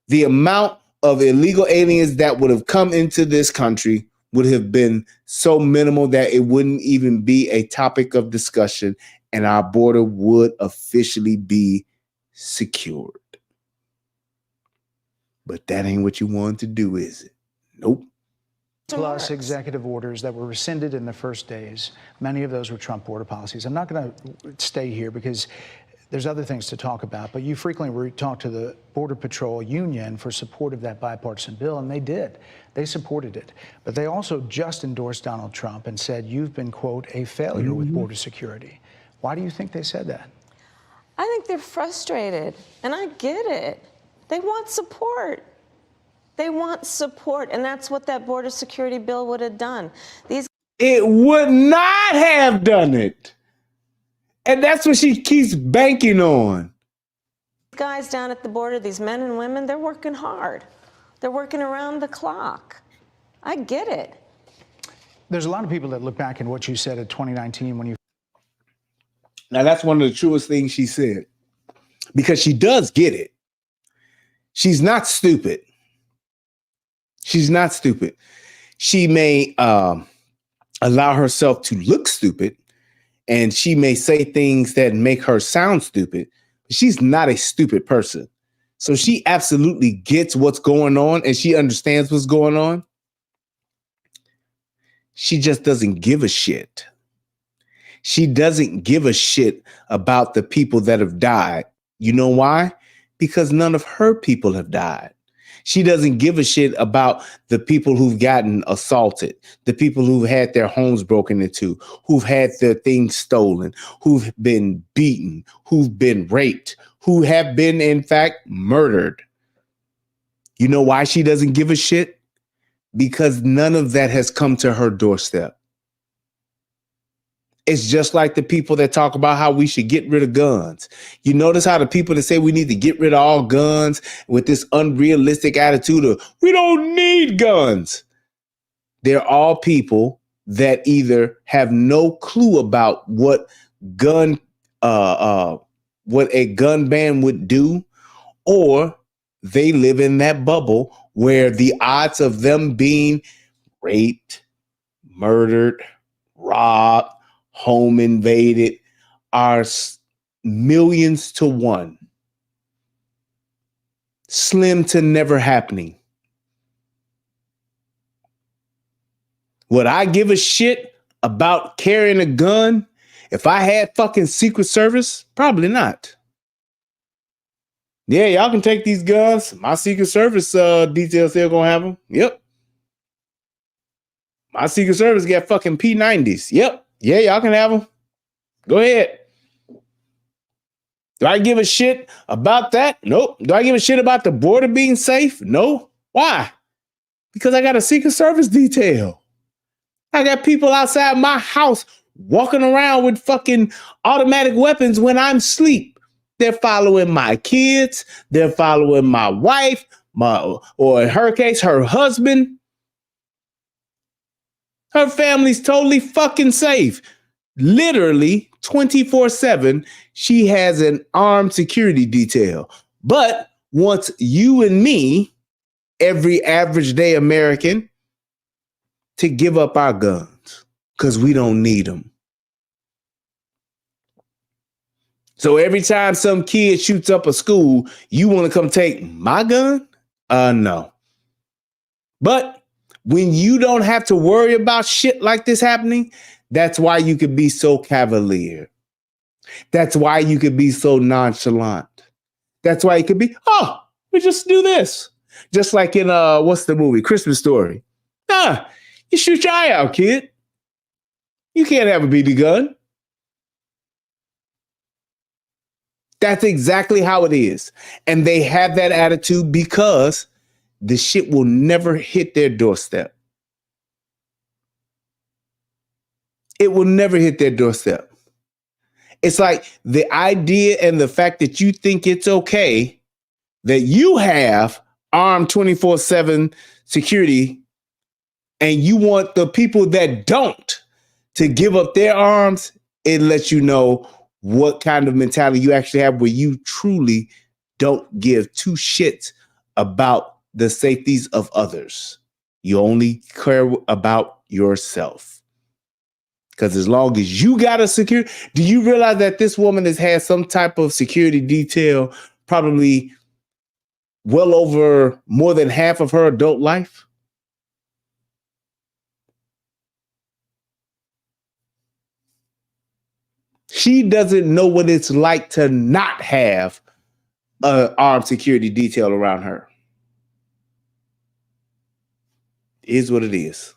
The amount of illegal aliens that would have come into this country would have been so minimal that it wouldn't even be a topic of discussion, and our border would officially be secured. But that ain't what you wanted to do, is it? Nope. Plus executive orders that were rescinded in the first days. Many of those were Trump border policies. I'm not going to stay here because there's other things to talk about, but you frequently talk to the Border Patrol Union for support of that bipartisan bill, and they did. They supported it. But they also just endorsed Donald Trump and said, you've been, quote, a failure with border security. Why do you think they said that? I think they're frustrated, and I get it. They want support. They want support, and that's what that border security bill would have done. It would not have done it. And that's what she keeps banking on. Guys down at the border, these men and women, they're working hard. They're working around the clock. I get it. There's a lot of people that look back at what you said in 2019 when you... Now, that's one of the truest things she said, because she does get it. She's not stupid. She's not stupid. She may allow herself to look stupid, and she may say things that make her sound stupid. But she's not a stupid person. So she absolutely gets what's going on, and she understands what's going on. She just doesn't give a shit. She doesn't give a shit about the people that have died. You know why? Because none of her people have died. She doesn't give a shit about the people who've gotten assaulted, the people who've had their homes broken into, who've had their things stolen, who've been beaten, who've been raped, who have been, in fact, murdered. You know why she doesn't give a shit? Because none of that has come to her doorstep. It's just like the people that talk about how we should get rid of guns. You notice how the people that say we need to get rid of all guns with this unrealistic attitude of we don't need guns. They're all people that either have no clue about what what a gun ban would do, or they live in that bubble where the odds of them being raped, murdered, robbed, home invaded are millions to one. Slim to never happening. Would I give a shit about carrying a gun if I had fucking Secret Service? Probably not. Yeah, y'all can take these guns. My Secret Service details still gonna have them. Yep. My Secret Service got fucking P90s. Yep. Yeah, y'all can have them. Go ahead. Do I give a shit about that? Nope. Do I give a shit about the border being safe? No. Why? Because I got a Secret Service detail. I got people outside my house walking around with fucking automatic weapons when I'm asleep. They're following my kids. They're following my wife, or in her case, her husband. Her family's totally fucking safe. Literally 24/7, she has an armed security detail. But wants you and me, every average day American, to give up our guns because we don't need them. So every time some kid shoots up a school, you want to come take my gun? No. But when you don't have to worry about shit like this happening, that's why you could be so cavalier. That's why you could be so nonchalant. That's why it could be, oh, we just do this. Just like in, what's the movie? Christmas Story. You shoot your eye out, kid. You can't have a BB gun. That's exactly how it is. And they have that attitude because the shit will never hit their doorstep. It will never hit their doorstep. It's like the idea and the fact that you think it's okay that you have armed 24/7 security and you want the people that don't to give up their arms. It lets you know what kind of mentality you actually have, where you truly don't give two shits about the safeties of others. You only care about yourself. Because as long as you got a security, do you realize that this woman has had some type of security detail probably well over more than half of her adult life? She doesn't know what it's like to not have an armed security detail around her. It is what it is.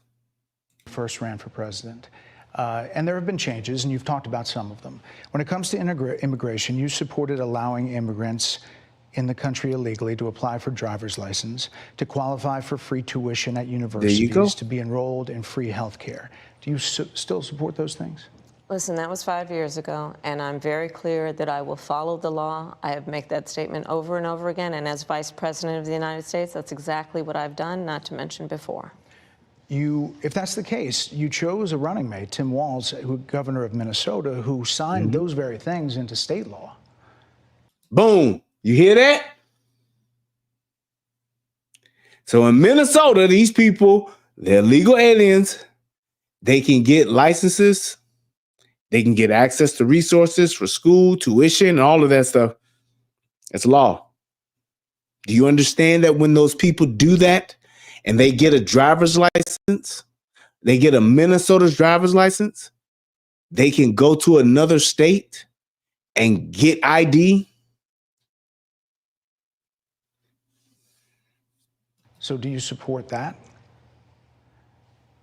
First ran for president. And there have been changes, and you've talked about some of them. When it comes to immigration, you supported allowing immigrants in the country illegally to apply for driver's license, to qualify for free tuition at universities, to be enrolled in free health care. Do you still support those things? Listen, that was 5 years ago, and I'm very clear that I will follow the law. I have made that statement over and over again, and as Vice President of the United States, that's exactly what I've done, not to mention before. If that's the case, you chose a running mate, Tim Walz, governor of Minnesota, who signed those very things into state law. Boom. You hear that? So in Minnesota, these people, they're legal aliens. They can get licenses. They can get access to resources for school, tuition, and all of that stuff. It's law. Do you understand that when those people do that and they get a driver's license, they get a Minnesota's driver's license, they can go to another state and get ID? So do you support that?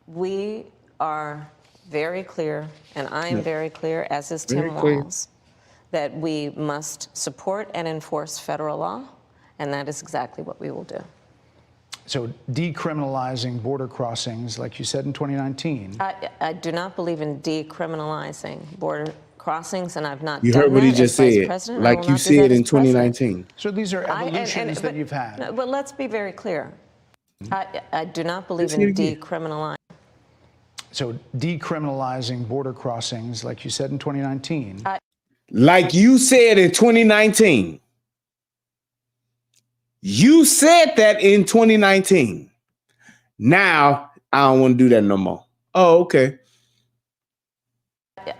We are very clear, and I am very clear, as is Tim Walz, that we must support and enforce federal law, and that is exactly what we will do. So decriminalizing border crossings, like you said in 2019. I do not believe in decriminalizing border crossings, and I've not You done heard what he that just as Vice said. President. I will Like you not do that said as in president. 2019. So these are evolutions that you've had. No, but let's be very clear. I do not believe Say it in again. decriminalizing. So decriminalizing border crossings, like you said in 2019. Like you said in 2019. You said that in 2019. Now, I don't want to do that no more. Oh, okay.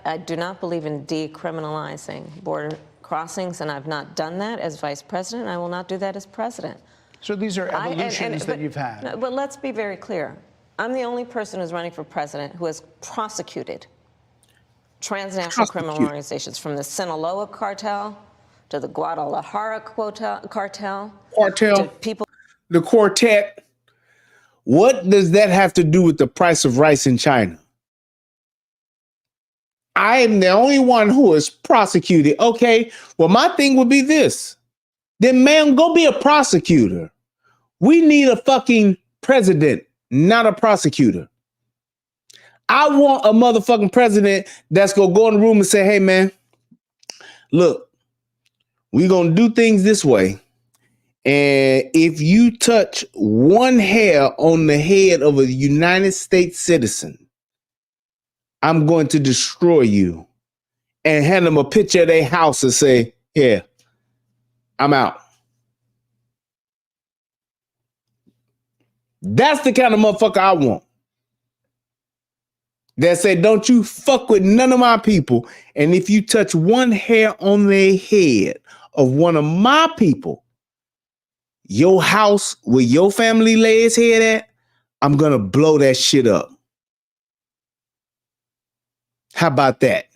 I do not believe in decriminalizing border crossings, and I've not done that as Vice President. I will not do that as President. So these are evolutions that you've had. No, but let's be very clear. I'm the only person who's running for president who has prosecuted transnational criminal organizations, from the Sinaloa cartel to the Guadalajara cartel. To people. The quartet. What does that have to do with the price of rice in China? I am the only one who is prosecuted. Okay, well, my thing would be this. Then, ma'am, go be a prosecutor. We need a fucking president, not a prosecutor. I want a motherfucking president that's going to go in the room and say, hey, man, look, we're going to do things this way. And if you touch one hair on the head of a United States citizen, I'm going to destroy you. And hand them a picture of their house and say, yeah, I'm out. That's the kind of motherfucker I want. That say, don't you fuck with none of my people. And if you touch one hair on their head of one of my people, your house where your family lay its head at, I'm going to blow that shit up. How about that?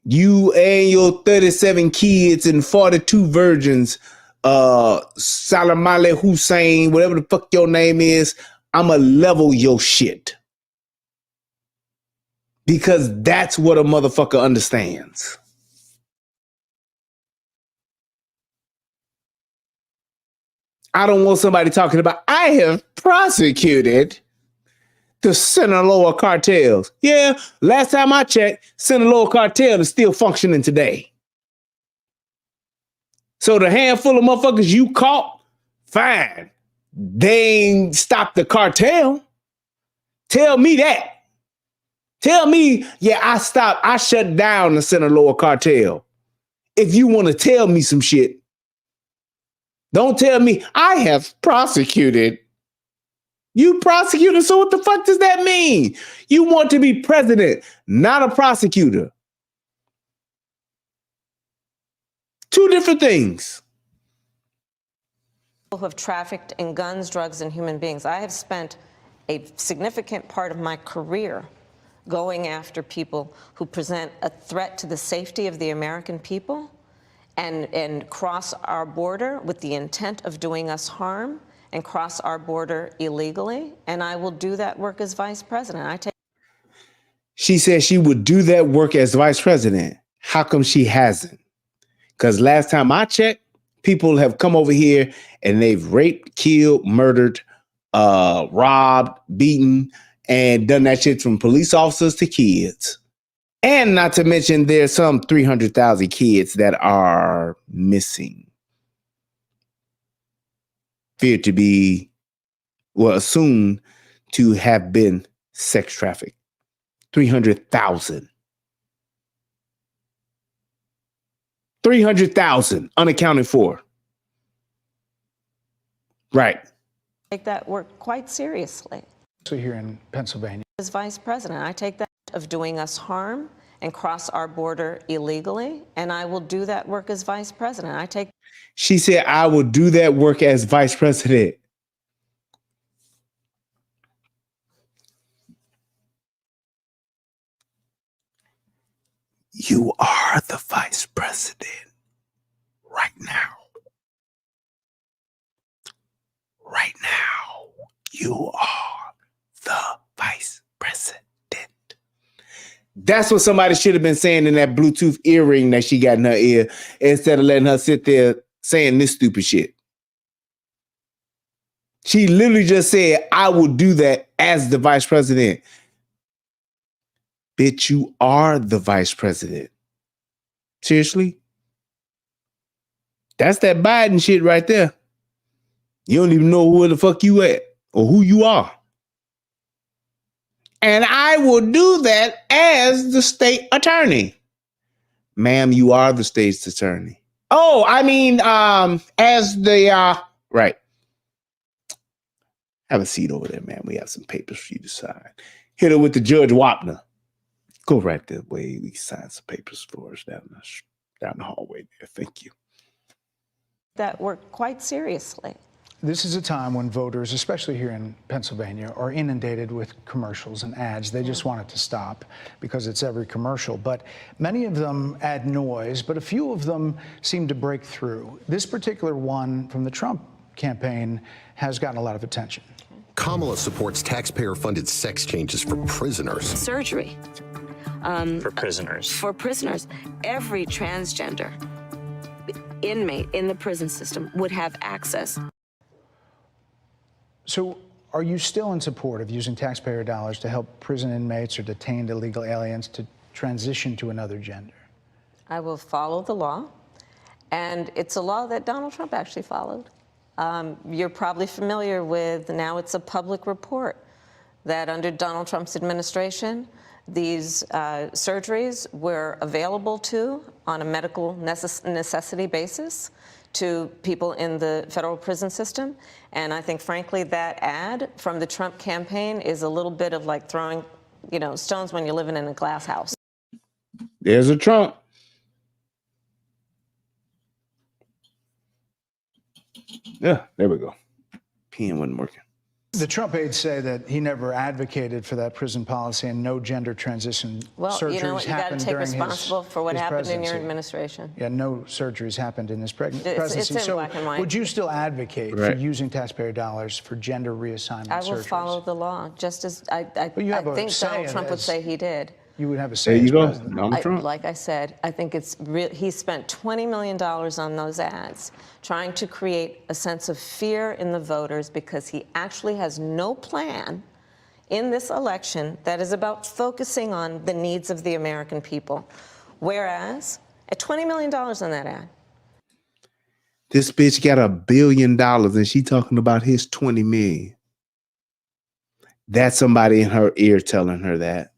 You and your 37 kids and 42 virgins, Salamale Hussein, whatever the fuck your name is, I'ma level your shit. Because that's what a motherfucker understands. I don't want somebody talking about, I have prosecuted the Sinaloa cartels. Yeah, last time I checked, Sinaloa cartel is still functioning today. So the handful of motherfuckers you caught, fine. They ain't stopped the cartel. Tell me that. Tell me, yeah, I shut down the Sinaloa cartel. If you want to tell me some shit, don't tell me I have prosecuted. You prosecutor, so what the fuck does that mean? You want to be president, not a prosecutor. Two different things. Who have trafficked in guns, drugs, and human beings. I have spent a significant part of my career going after people who present a threat to the safety of the American people and cross our border with the intent of doing us harm and cross our border illegally. And I will do that work as Vice President. She said she would do that work as Vice President. How come she hasn't? Because last time I checked, people have come over here and they've raped, killed, murdered, robbed, beaten, and done that shit from police officers to kids. And not to mention there's some 300,000 kids that are missing. Feared to be, well, assumed to have been sex trafficked. 300,000. 300,000 unaccounted for. Right. Take that work quite seriously. So here in Pennsylvania. As Vice President, I take that of doing us harm and cross our border illegally, and I will do that work as Vice President. She said, I will do that work as Vice President. You are the Vice President right now. Right now, you are the Vice President. That's what somebody should have been saying in that Bluetooth earring that she got in her ear, instead of letting her sit there saying this stupid shit. She literally just said, I will do that as the vice president. Bitch, you are the vice president. Seriously? That's that Biden shit right there. You don't even know where the fuck you at or who you are. And I will do that as the state attorney. Ma'am, you are the state's attorney. Oh, I mean, as the, right. Have a seat over there, man. We have some papers for you to sign. Hit her with the Judge Wapner. Go right that way. We sign some papers for us down the hallway there. Thank you. That work quite seriously. This is a time when voters, especially here in Pennsylvania, are inundated with commercials and ads. They just want it to stop because it's every commercial. But many of them add noise, but a few of them seem to break through. This particular one from the Trump campaign has gotten a lot of attention. Kamala supports taxpayer-funded sex changes for prisoners. Surgery. For prisoners. For prisoners. Every transgender inmate in the prison system would have access. So are you still in support of using taxpayer dollars to help prison inmates or detained illegal aliens to transition to another gender? I will follow the law, and it's a law that Donald Trump actually followed. You're probably familiar with, now it's a public report, that under Donald Trump's administration, these surgeries were available on a medical necessity basis to people in the federal prison system. And I think, frankly, that ad from the Trump campaign is a little bit of like throwing, stones when you're living in a glass house. There's a Trump. Yeah, there we go. Pen wasn't working. The Trump aides say that he never advocated for that prison policy and no gender transition surgeries you know what? You got to take responsible for what happened presidency. in your administration. Yeah, no surgeries happened in his presidency. It's in black and white. Would you still advocate for using taxpayer dollars for gender reassignment surgeries? I will follow the law, just as I think Donald Trump would say he did. You would have a say. There you go, president. Donald Trump. Like I said, I think it's real. He spent $20 million on those ads, trying to create a sense of fear in the voters because he actually has no plan in this election that is about focusing on the needs of the American people. Whereas, at $20 million on that ad. This bitch got $1 billion and she talking about his 20 million. That's somebody in her ear telling her that.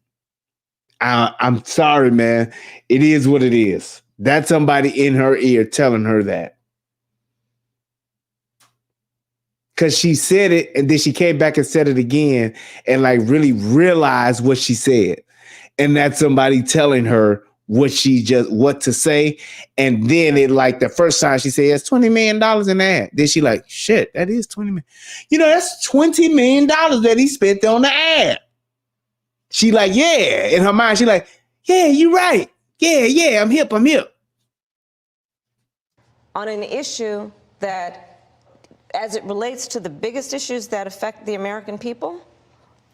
I'm sorry, man. It is what it is. That's somebody in her ear telling her that. Because she said it and then she came back and said it again and like really realized what she said. And that's somebody telling her what to say. And then it like the first time she said, it's $20 million in that. Then she like, shit, that is $20 million. That's $20 million that he spent on the ad. She like, yeah. In her mind, she like, yeah, you're right. Yeah, I'm hip. On an issue that, as it relates to the biggest issues that affect the American people,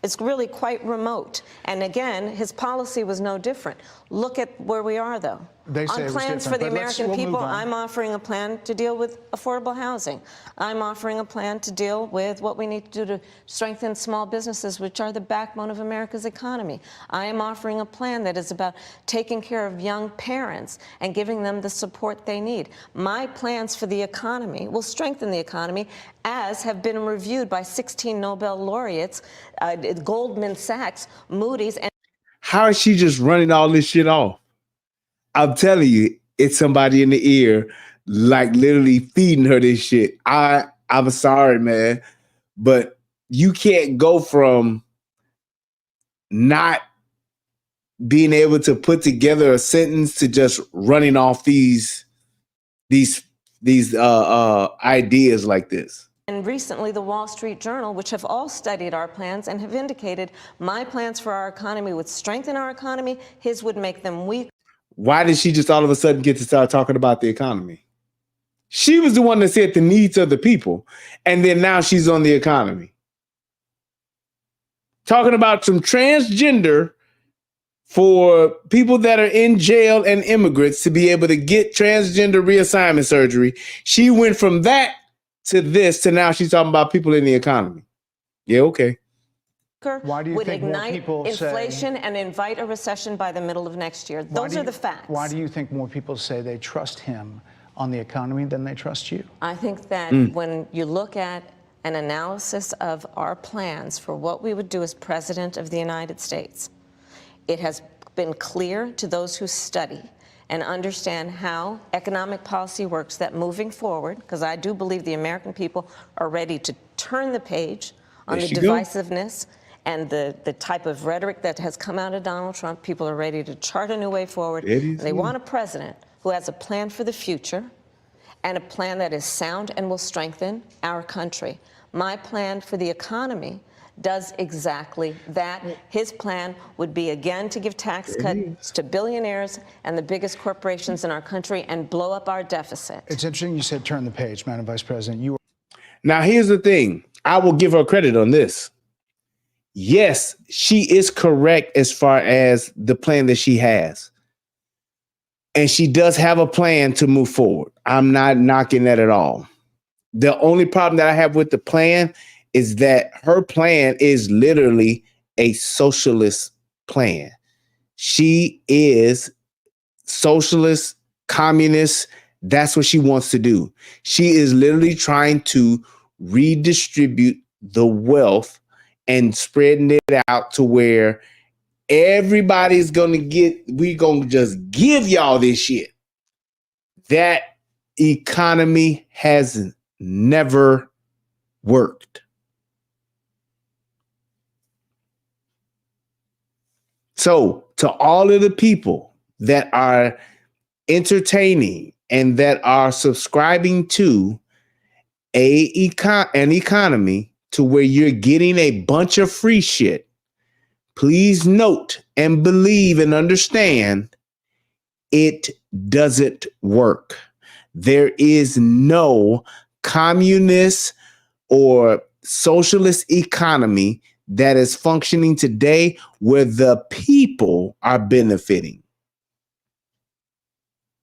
it's really quite remote. And again, his policy was no different. Look at where we are, though. They say on plans for the American people, I'm offering a plan to deal with affordable housing. I'm offering a plan to deal with what we need to do to strengthen small businesses, which are the backbone of America's economy. I am offering a plan that is about taking care of young parents and giving them the support they need. My plans for the economy will strengthen the economy, as have been reviewed by 16 Nobel laureates, Goldman Sachs, Moody's, and how is she just running all this shit off? I'm telling you, it's somebody in the ear, like literally feeding her this shit. I'm sorry, man, but you can't go from not being able to put together a sentence to just running off these ideas like this. And recently, the Wall Street Journal, which have all studied our plans and have indicated my plans for our economy would strengthen our economy, his would make them weak. Why did she just all of a sudden get to start talking about the economy? She was the one that said the needs of the people. And then now she's on the economy. Talking about some transgender for people that are in jail and immigrants to be able to get transgender reassignment surgery. She went from that to this to now she's talking about people in the economy. Yeah, okay. Why do you would think more ignite people inflation and invite a recession by the middle of next year. Those are the facts. Why do you think more people say they trust him on the economy than they trust you? I think that when you look at an analysis of our plans for what we would do as President of the United States, it has been clear to those who study and understand how economic policy works that moving forward, because I do believe the American people are ready to turn the page on the divisiveness and the type of rhetoric that has come out of Donald Trump. People are ready to chart a new way forward. They want a president who has a plan for the future and a plan that is sound and will strengthen our country. My plan for the economy does exactly that. His plan would be, again, to give tax cuts to billionaires and the biggest corporations in our country and blow up our deficit. It's interesting you said turn the page, Madam Vice President. Now, here's the thing. I will give her credit on this. Yes, she is correct as far as the plan that she has. And she does have a plan to move forward. I'm not knocking that at all. The only problem that I have with the plan is that her plan is literally a socialist plan. She is socialist, communist. That's what she wants to do. She is literally trying to redistribute the wealth and spreading it out to where everybody's we're going to just give y'all this shit. That economy has never worked. So to all of the people that are entertaining and that are subscribing to an economy to where you're getting a bunch of free shit, please note and believe and understand it doesn't work. There is no communist or socialist economy that is functioning today where the people are benefiting.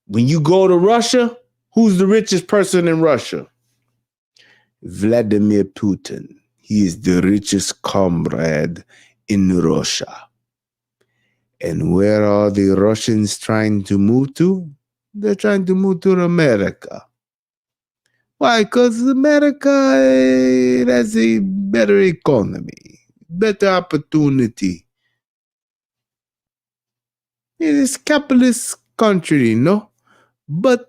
When you go to Russia, who's the richest person in Russia? Vladimir Putin. He is the richest comrade in Russia. And where are the Russians trying to move to? They're trying to move to America. Why? Because America has a better economy, better opportunity. It is capitalist country, no? But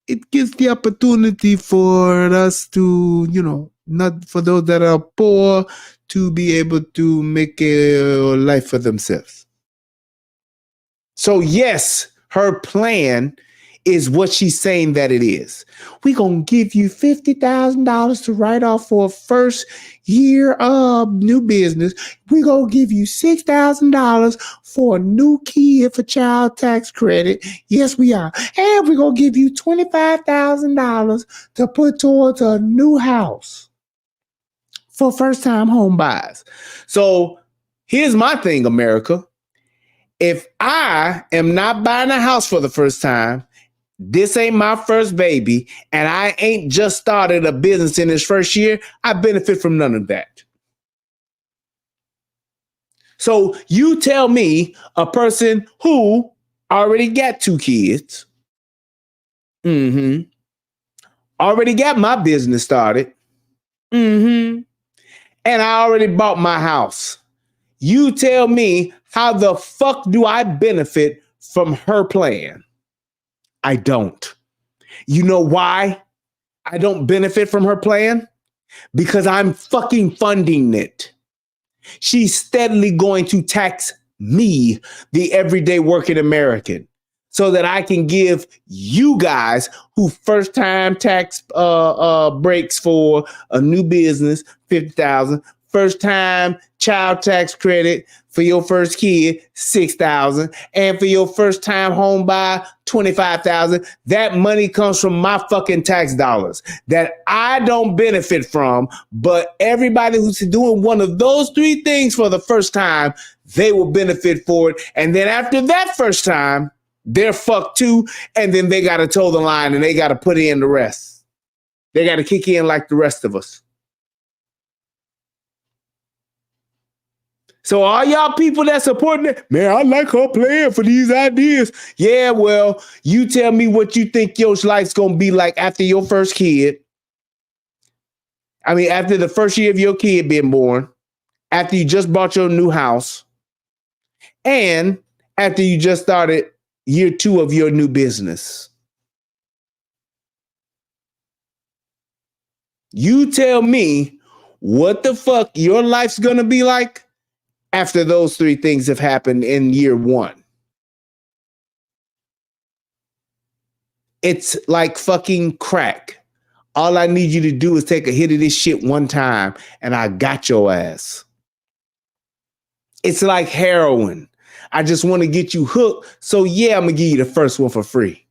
it gives the opportunity for us to, not for those that are poor, to be able to make a life for themselves. So yes, her plan is what she's saying that it is. We're going to give you $50,000 to write off for a first year of new business. We're going to give you $6,000 for a new kid for child tax credit. Yes, we are. And we're going to give you $25,000 to put towards a new house for first-time home buyers. So here's my thing, America. If I am not buying a house for the first time, this ain't my first baby, and I ain't just started a business in this first year, I benefit from none of that. So you tell me, a person who already got 2 kids, already got my business started, and I already bought my house. You tell me, how the fuck do I benefit from her plan? I don't. You know why I don't benefit from her plan? Because I'm fucking funding it. She's steadily going to tax me, the everyday working American, so that I can give you guys who first time tax breaks for a new business, $50,000, first time child tax credit for your first kid, $6,000, and for your first time home buy, $25,000. That money comes from my fucking tax dollars that I don't benefit from, but everybody who's doing one of those 3 things for the first time, they will benefit for it. And then after that first time, they're fucked too, and then they got to toe the line and they got to put in the rest. They got to kick in like the rest of us. So all y'all people that supporting it, man, I like her playing for these ideas. Yeah, well, you tell me what you think your life's going to be like after your first kid. I mean, after the first year of your kid being born, after you just bought your new house, and after you just started year 2 of your new business. You tell me what the fuck your life's going to be like after those 3 things have happened in year 1. It's like fucking crack. All I need you to do is take a hit of this shit one time and I got your ass. It's like heroin. I just want to get you hooked. So yeah, I'm going to give you the first one for free.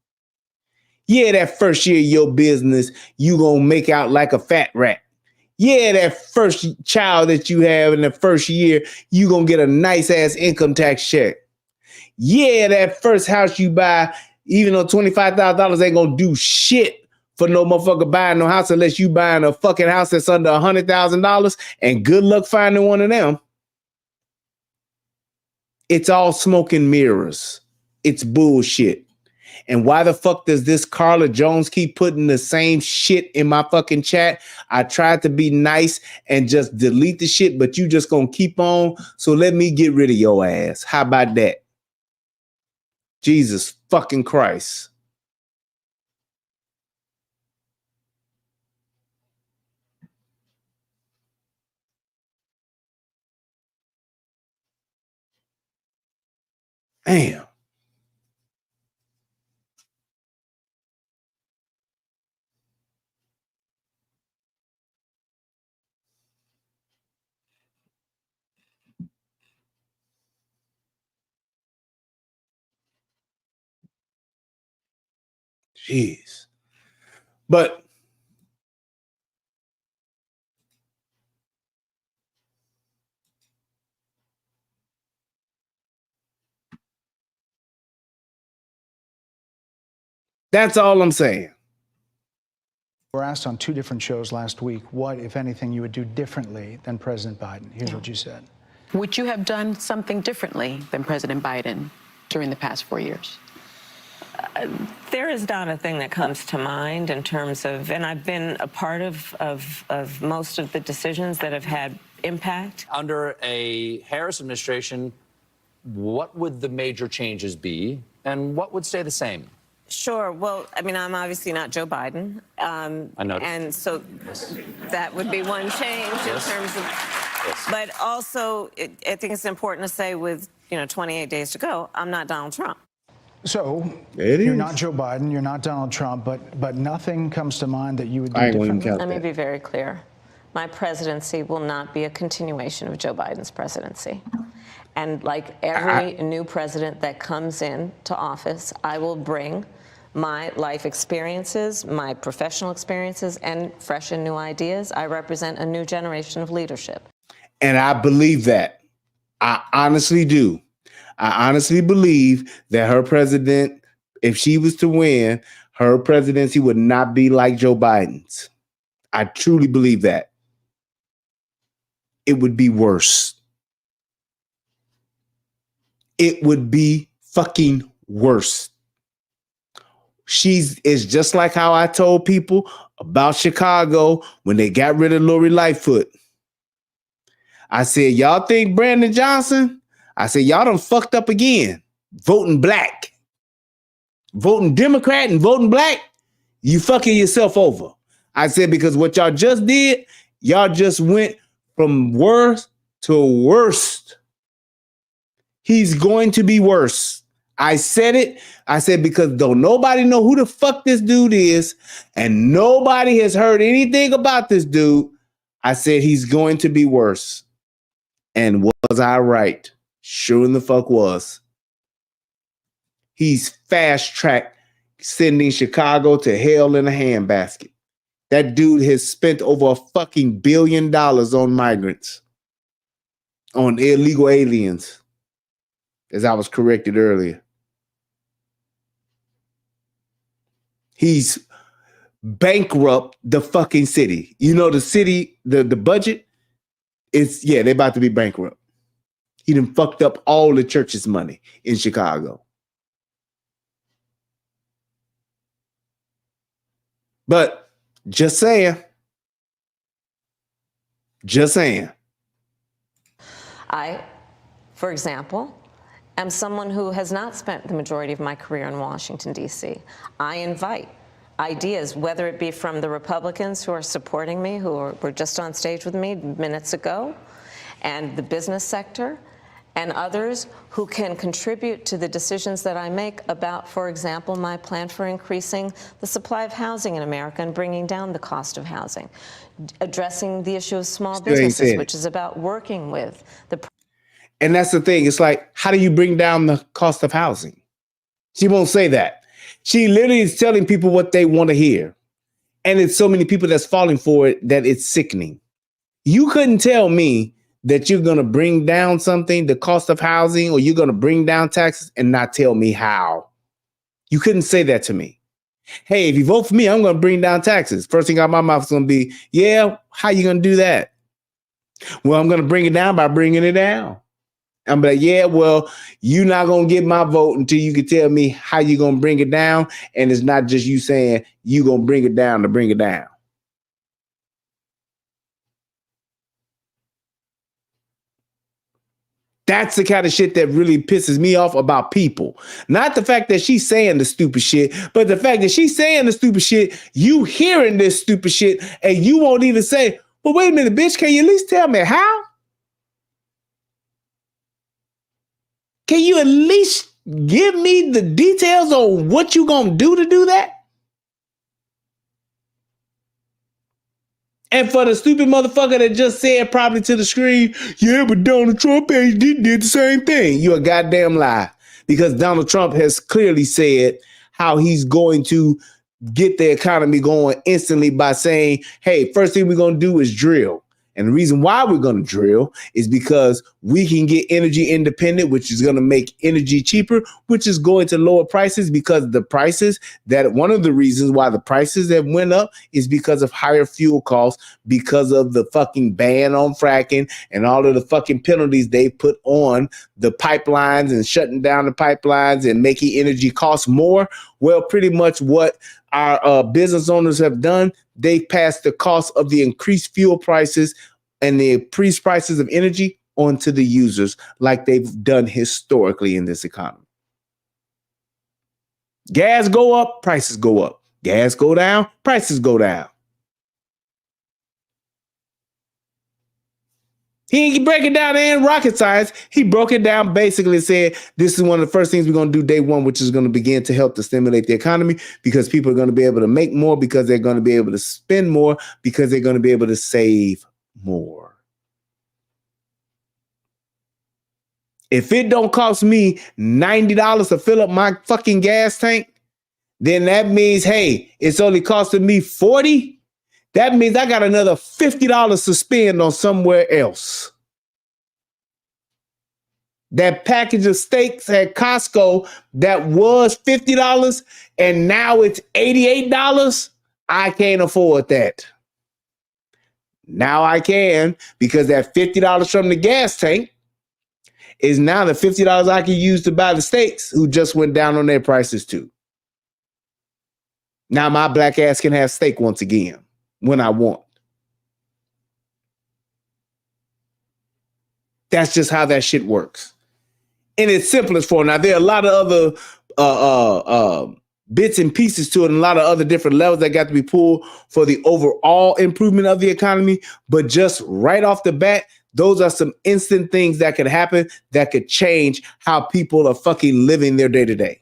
Yeah, that first year of your business, you going to make out like a fat rat. Yeah, that first child that you have in the first year, you going to get a nice ass income tax check. Yeah, that first house you buy, even though $25,000 ain't going to do shit for no motherfucker buying no house unless you buying a fucking house that's under $100,000, and good luck finding one of them. It's all smoke and mirrors. It's bullshit. And why the fuck does this Carla Jones keep putting the same shit in my fucking chat? I tried to be nice and just delete the shit, but you just gonna keep on. So let me get rid of your ass. How about that? Jesus fucking Christ. Damn. Jeez. But that's all I'm saying. We're asked on 2 different shows last week what, if anything, you would do differently than President Biden. Here's what you said. Would you have done something differently than President Biden during the past 4 years? There is not a thing that comes to mind in terms of, and I've been a part of most of the decisions that have had impact. Under a Harris administration, what would the major changes be and what would stay the same? Sure. Well, I mean, I'm obviously not Joe Biden. I noticed. And so that would be one change in terms of, but also I think it's important to say with, 28 days to go, I'm not Donald Trump. So you're not Joe Biden, you're not Donald Trump, but nothing comes to mind that you would do differently? Let me be very clear. My presidency will not be a continuation of Joe Biden's presidency. And like every new president that comes into office, I will bring my life experiences, my professional experiences, and fresh and new ideas. I represent a new generation of leadership. And I believe that. I honestly do. I honestly believe that her president, if she was to win, her presidency would not be like Joe Biden's. I truly believe that. It would be worse. It would be fucking worse. Is just like how I told people about Chicago when they got rid of Lori Lightfoot. I said, y'all think Brandon Johnson? I said, y'all done fucked up again. Voting black. Voting Democrat and voting black, you fucking yourself over. I said, because what y'all just did, y'all just went from worse to worst. He's going to be worse. I said it. I said, because don't nobody know who the fuck this dude is, and nobody has heard anything about this dude. I said, he's going to be worse. And was I right? Sure in the fuck was. He's fast-tracked sending Chicago to hell in a handbasket. That dude has spent over a fucking $1 billion on migrants, on illegal aliens, as I was corrected earlier. He's bankrupt the fucking city. You know, the city, the budget is, yeah, they're about to be bankrupt. He done fucked up all the church's money in Chicago. But just saying. Just saying. I, for example, am someone who has not spent the majority of my career in Washington, D.C. I invite ideas, whether it be from the Republicans who are supporting me, who were just on stage with me minutes ago, and the business sector, and others who can contribute to the decisions that I make about, for example, my plan for increasing the supply of housing in America and bringing down the cost of housing, addressing the issue of small businesses, which is about working with the... And that's the thing. It's like, how do you bring down the cost of housing? She won't say that. She literally is telling people what they want to hear. And it's so many people that's falling for it that it's sickening. You couldn't tell me that you're going to bring down something, the cost of housing, or you're going to bring down taxes and not tell me how. You couldn't say that to me. Hey, if you vote for me, I'm going to bring down taxes. First thing out of my mouth is going to be, yeah, how you going to do that? Well, I'm going to bring it down by bringing it down. I'm like, yeah, well, you're not going to get my vote until you can tell me how you're going to bring it down. And it's not just you saying you're going to bring it down to bring it down. That's the kind of shit that really pisses me off about people. Not the fact that she's saying the stupid shit, but the fact that she's saying the stupid shit, you hearing this stupid shit, and you won't even say, well, wait a minute, bitch, can you at least tell me how? Can you at least give me the details on what you gonna do to do that? And for the stupid motherfucker that just said probably to the screen, yeah, but Donald Trump did the same thing. You're a goddamn lie. Because Donald Trump has clearly said how he's going to get the economy going instantly by saying, hey, first thing we're going to do is drill. And the reason why we're going to drill is because we can get energy independent, which is going to make energy cheaper, which is going to lower prices, because the prices that one of the reasons why the prices have went up is because of higher fuel costs, because of the fucking ban on fracking and all of the fucking penalties they put on the pipelines and shutting down the pipelines and making energy cost more. Well, pretty much what our business owners have done, they passed the cost of the increased fuel prices and the increased prices of energy onto the users, like they've done historically in this economy. Gas go up, prices go up. Gas go down, prices go down. He didn't break it down in rocket science. He broke it down basically and said, this is one of the first things we're going to do day one, which is going to begin to help to stimulate the economy, because people are going to be able to make more, because they're going to be able to spend more, because they're going to be able to save more. If it don't cost me $90 to fill up my fucking gas tank, then that means, hey, it's only costing me $40. That means I got another $50 to spend on somewhere else. That package of steaks at Costco that was $50 and now it's $88, I can't afford that. Now I can, because that $50 from the gas tank is now the $50 I can use to buy the steaks, who just went down on their prices too. Now my black ass can have steak once again when I want. That's just how that shit works. In its simplest form. Now, there are a lot of other bits and pieces to it, and a lot of other different levels that got to be pulled for the overall improvement of the economy. But just right off the bat, those are some instant things that could happen that could change how people are fucking living their day to day.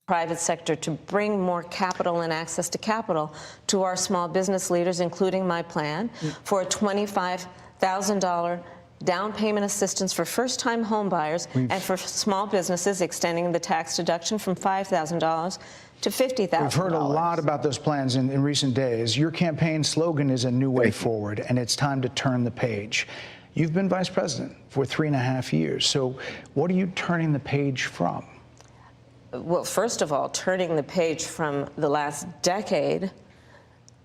Private sector to bring more capital and access to capital to our small business leaders, including my plan for a $25,000 down payment assistance for first-time home buyers, and for small businesses extending the tax deduction from $5,000 to $50,000. We've heard a lot about those plans in recent days. Your campaign slogan is a new way forward, and it's time to turn the page. You've been vice president for 3.5 years. So what are you turning the page from? well, first of all, turning the page from the last decade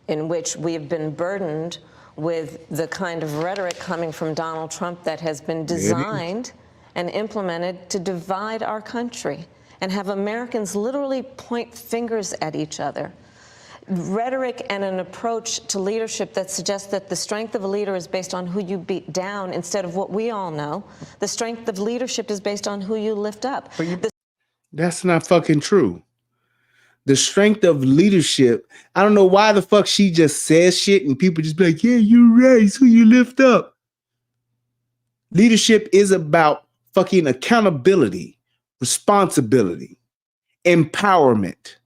in which we've been burdened with the kind of rhetoric coming from Donald Trump that has been designed and implemented to divide our country and have Americans literally point fingers at each other. Rhetoric and an approach to leadership that suggests that the strength of a leader is based on who you beat down instead of what we all know. The strength of leadership is based on who you lift up. That's not fucking true. The strength of leadership, I don't know why the fuck she just says shit and people just be like, yeah, you're right, it's who you lift up. Leadership is about fucking accountability, responsibility, empowerment.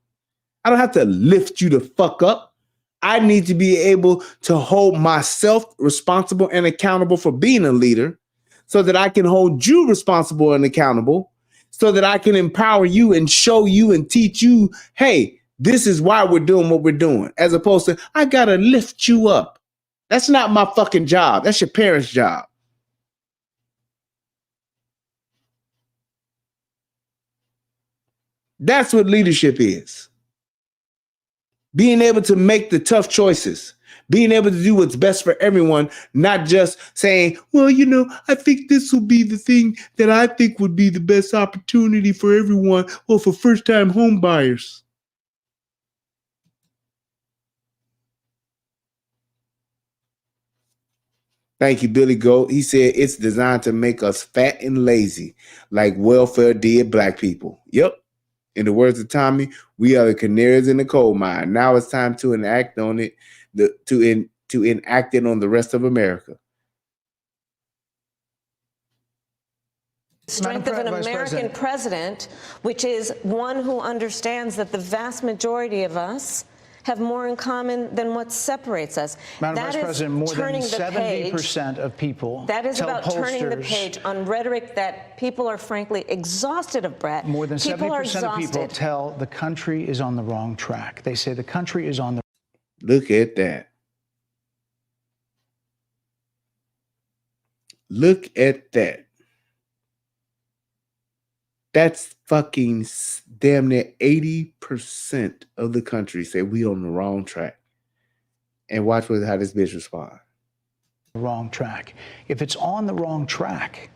I don't have to lift you the fuck up. I need to be able to hold myself responsible and accountable for being a leader so that I can hold you responsible and accountable, so that I can empower you and show you and teach you, hey, this is why we're doing what we're doing, as opposed to, I gotta lift you up. That's not my fucking job. That's your parents' job. That's what leadership is. Being able to make the tough choices, being able to do what's best for everyone, not just saying, well, you know, I think this will be the thing that I think would be the best opportunity for everyone, or for first-time home buyers. Thank you, Billy Goat. He said it's designed to make us fat and lazy, like welfare did black people. Yep. In the words of Tommy, we are the canaries in the coal mine. Now it's time to enact on it, to enact it on the rest of America. Strength of an American president, which is one who understands that the vast majority of us have more in common than what separates us. Madam Vice President, more than 70% of people that is tell about pollsters, turning the page on rhetoric that people are frankly exhausted of, Brett. More than 70% of people tell the country is on the wrong track. They say the country is on the... Look at that. Look at that. That's fucking damn near 80% of the country say we on the wrong track. And watch how this bitch responds. Wrong track. If it's on the wrong track,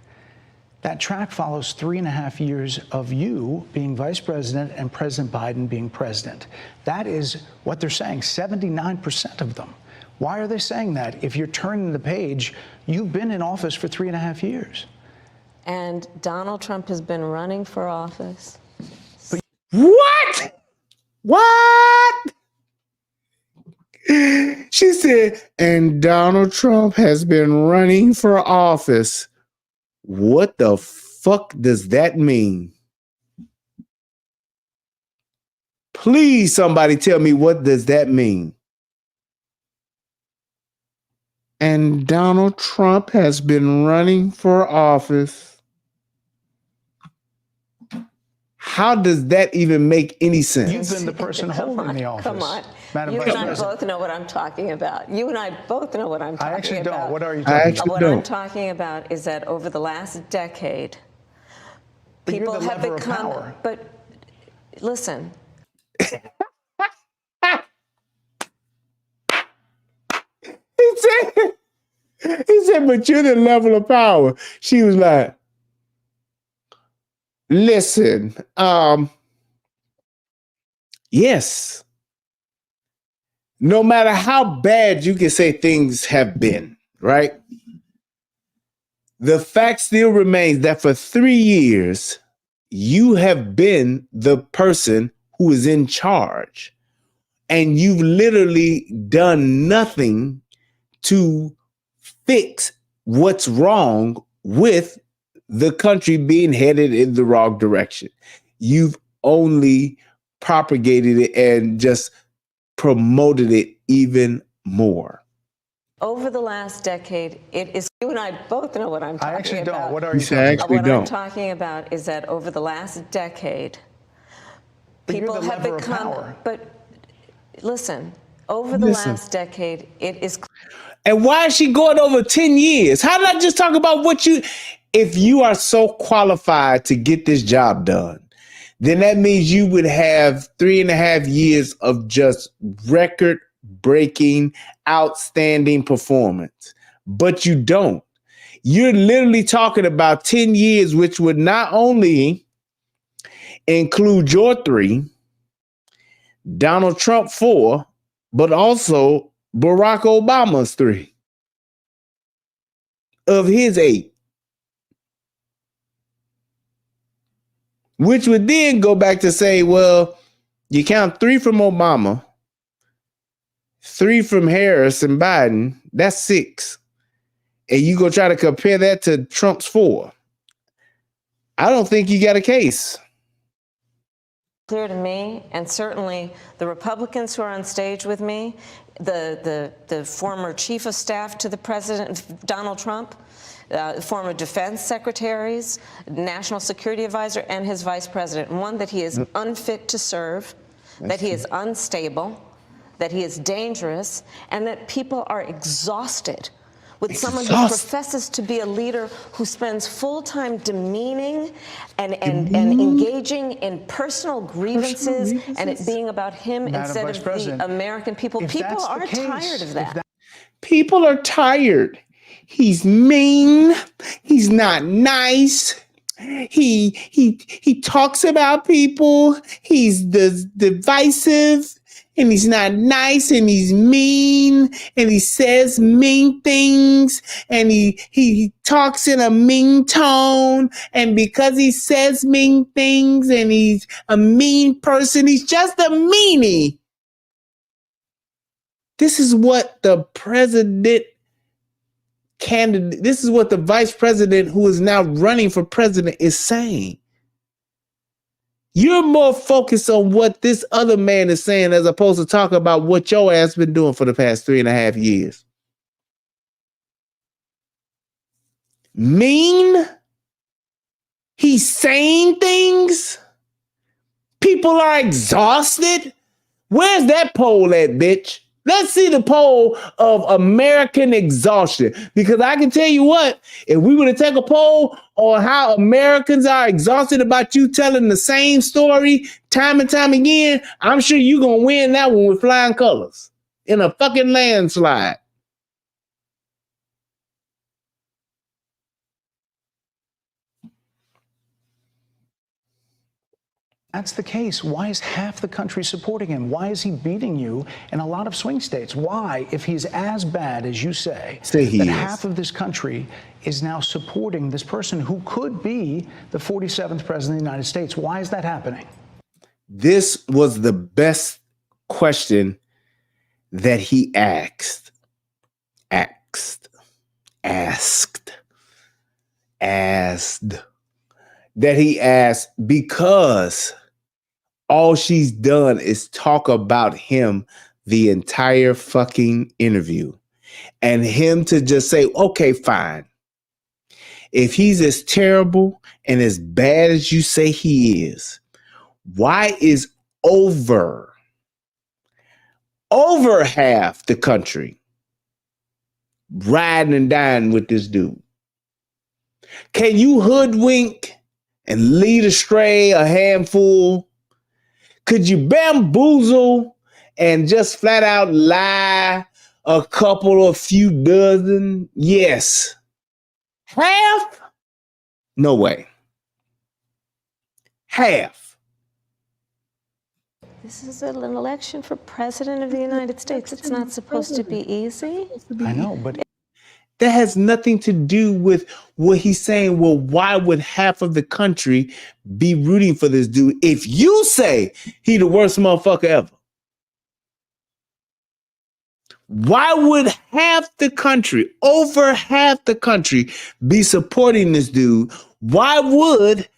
that track follows 3.5 years of you being vice president and President Biden being president. That is what they're saying, 79% of them. Why are they saying that? If you're turning the page, you've been in office for 3.5 years. And Donald Trump has been running for office. What? What? She said, and Donald Trump has been running for office. What the fuck does that mean? Please, somebody tell me, what does that mean? And Donald Trump has been running for office. How does that even make any sense? You've been the person holding the office. Come on. Madam You Vice and I President. both know what I'm talking about. You and I both know what I'm talking about. I actually don't. What are you talking about? What I'm talking about is that over the last decade, people have become... But listen. He said, but you're the level of power. She was like, listen, yes. No matter how bad you can say things have been, right? The fact still remains that for 3 years, you have been the person who is in charge. And you've literally done nothing to fix what's wrong with the country being headed in the wrong direction. You've only propagated it and just promoted it even more. Over the last decade, it is, you and I both know what I'm talking about. I actually don't. What are you talking about? What I'm talking about is that over the last decade, people have become, but listen, over the last decade, it is. And why is she going over 10 years? How did I just talk about what you, if you are so qualified to get this job done, then that means you would have 3.5 years of just record-breaking, outstanding performance. But you don't. You're literally talking about 10 years, which would not only include your 3, Donald Trump 4, but also Barack Obama's 3 of his 8. Which would then go back to say, well, you count 3 from Obama, 3 from Harris and Biden, that's 6. And you go try to compare that to Trump's 4. I don't think you got a case. Clear to me, and certainly the Republicans who are on stage with me, the former chief of staff to the president, Donald Trump, former defense secretaries, national security advisor, and his vice president. One, that he is unfit to serve, that he is unstable, that he is dangerous, and that people are exhausted with someone who professes to be a leader who spends full time demeaning and engaging in personal grievances and it being about him instead of the American people. People are tired of that. People are tired. He's mean. He's not nice. He talks about people. He's divisive. And he's not nice, and he's mean, and he says mean things, and he talks in a mean tone, and because he says mean things and he's a mean person, he's just a meanie. This is what the president candidate, this is what the vice president who is now running for president is saying. You're more focused on what this other man is saying as opposed to talk about what your ass been doing for the past 3.5 years. Mean? He's saying things? People are exhausted? Where's that poll at, bitch? Let's see the poll of American exhaustion. Because I can tell you what, if we were to take a poll on how Americans are exhausted about you telling the same story time and time again, I'm sure you're going to win that one with flying colors in a fucking landslide. That's the case. Why is half the country supporting him? Why is he beating you in a lot of swing states? Why, if he's as bad as you say that half of this country is now supporting this person who could be the 47th president of the United States? Why is that happening? This was the best question that he asked, that he asked, because all she's done is talk about him the entire fucking interview. And him to just say, okay, fine. If he's as terrible and as bad as you say he is, why is over half the country riding and dying with this dude? Can you hoodwink and lead astray a handful? Could you bamboozle and just flat out lie a few dozen? Yes. Half? No way. Half. This is an election for president of the United States. It's not supposed to be easy. I know, but that has nothing to do with what he's saying. Well, why would half of the country be rooting for this dude if you say he the worst motherfucker ever? Why would half the country, over half the country, be supporting this dude? Why would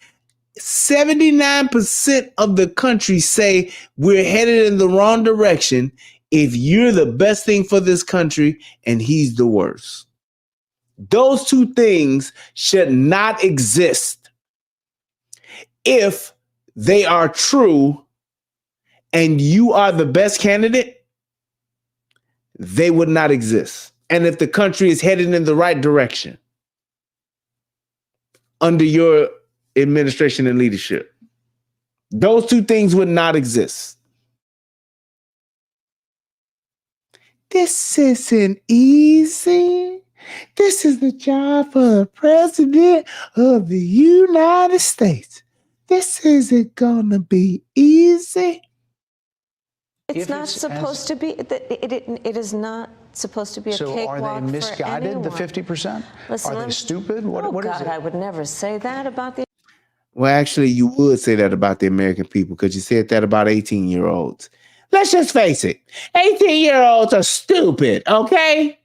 79% of the country say we're headed in the wrong direction if you're the best thing for this country and he's the worst? Those two things should not exist. If they are true and you are the best candidate, they would not exist. And if the country is headed in the right direction under your administration and leadership. Those two things would not exist. This isn't easy. This is the job for the president of the United States. This isn't gonna be easy. It's not supposed to be. It is not supposed to be a cakewalk for anyone. So are they misguided, the 50%? Listen, are they stupid? What is God, it? I would never say that about the. Well, actually, you would say that about the American people because you said that about 18-year-olds. Let's just face it. 18-year-olds are stupid, okay?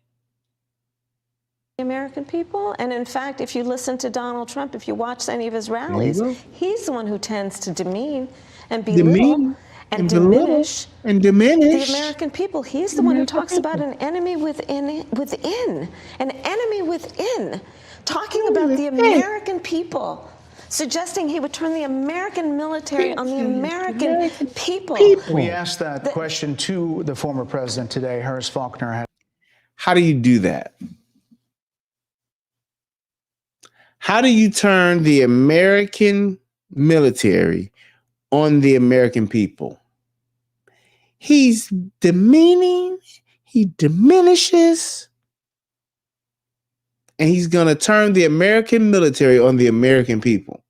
American people. And in fact, if you listen to Donald Trump, if you watch any of his rallies, he's the one who tends to demean and belittle and diminish the American people. He's the one who talks about an enemy within, an enemy within, talking about the American people, suggesting he would turn the American military on the American people. We asked that question to the former president today. Harris Faulkner. How do you do that? How do you turn the American military on the American people? He's demeaning, he diminishes, and he's going to turn the American military on the American people.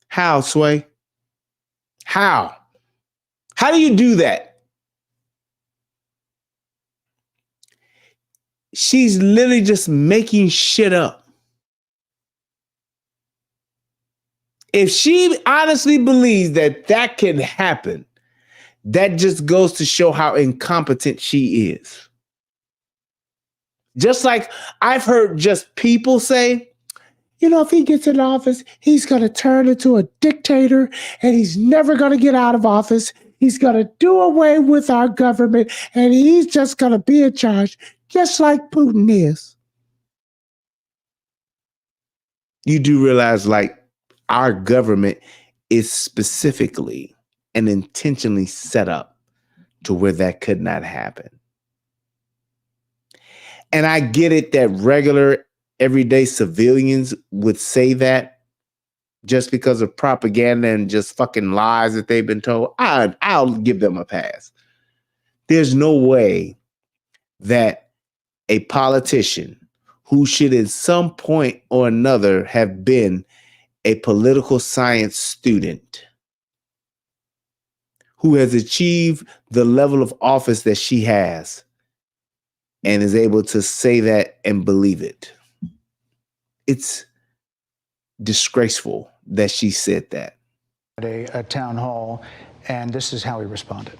How, Sway? How? How do you do that? She's literally just making shit up. If she honestly believes that that can happen, that just goes to show how incompetent she is. Just like I've heard just people say, you know, if he gets in office, he's going to turn into a dictator and he's never going to get out of office. He's going to do away with our government and he's just going to be in charge, just like Putin is. You do realize, like, our government is specifically and intentionally set up to where that could not happen. And I get it that regular, everyday civilians would say that just because of propaganda and just fucking lies that they've been told. I'll give them a pass. There's no way that a politician who should at some point or another have been a political science student who has achieved the level of office that she has and is able to say that and believe it. It's disgraceful that she said that. A town hall, and this is how he responded.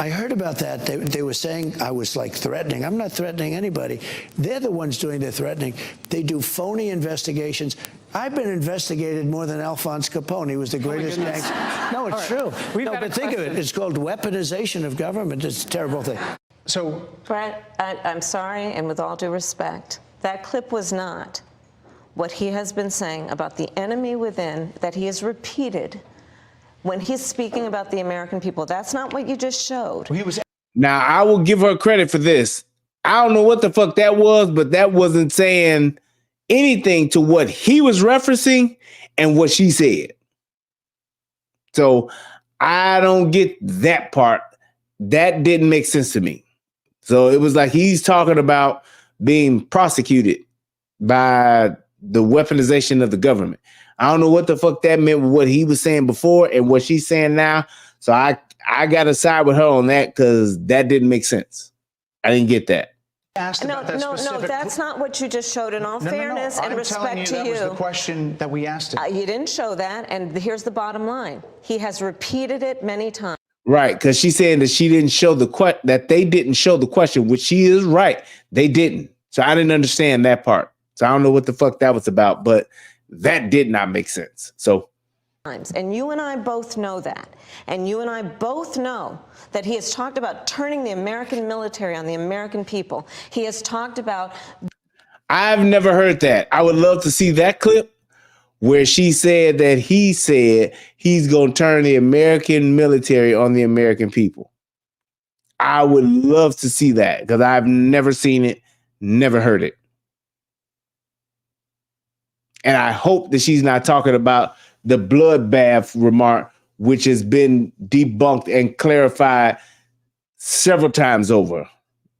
I heard about that. They were saying I was like threatening. I'm not threatening anybody. They're the ones doing the threatening. They do phony investigations. I've been investigated more than Alphonse Capone. He was the greatest gangster. No, it's true. No, but think of it. It's called weaponization of government. It's a terrible thing. So, Brett, I'm sorry, and with all due respect, that clip was not what he has been saying about the enemy within that he has repeated when he's speaking about the American people. That's not what you just showed. Now, I will give her credit for this. I don't know what the fuck that was, but that wasn't saying anything to what he was referencing and what she said. So I don't get that part. That didn't make sense to me. So it was like he's talking about being prosecuted by the weaponization of the government. I don't know what the fuck that meant with what he was saying before and what she's saying now. So I got to side with her on that because that didn't make sense. I didn't get that. No, that's not what you just showed. In all fairness and respect to you, that was the question that we asked him. You didn't show that, and here's the bottom line. He has repeated it many times. Right, because she's saying that she didn't show that they didn't show the question, which she is right. They didn't. So I didn't understand that part. So I don't know what the fuck that was about, but that did not make sense. So. And you and I both know that. And you and I both know that he has talked about turning the American military on the American people. He has talked about. I've never heard that. I would love to see that clip where she said that he said he's going to turn the American military on the American people. I would love to see that because I've never seen it, never heard it. And I hope that she's not talking about the bloodbath remark, which has been debunked and clarified several times over.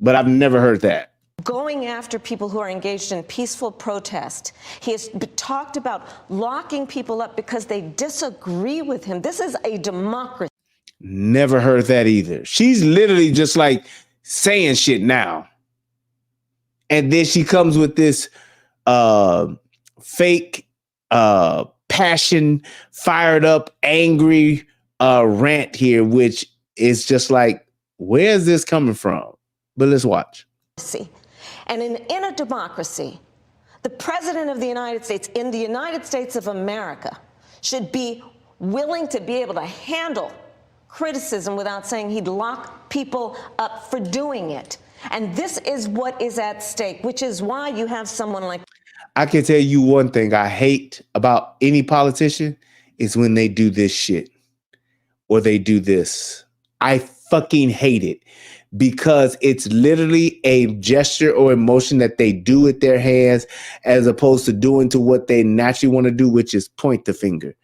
But I've never heard that. Going after people who are engaged in peaceful protest. He has talked about locking people up because they disagree with him. This is a democracy. Never heard that either. She's literally just like saying shit now. And then she comes with this fake passion, fired up, angry rant here, which is just like, where's this coming from? But let's watch. And in a democracy, the President of the United States, in the United States of America, should be willing to be able to handle criticism without saying he'd lock people up for doing it. And this is what is at stake, which is why you have someone like... I can tell you one thing I hate about any politician is when they do this shit or they do this. I fucking hate it because it's literally a gesture or emotion that they do with their hands as opposed to doing to what they naturally want to do, which is point the finger.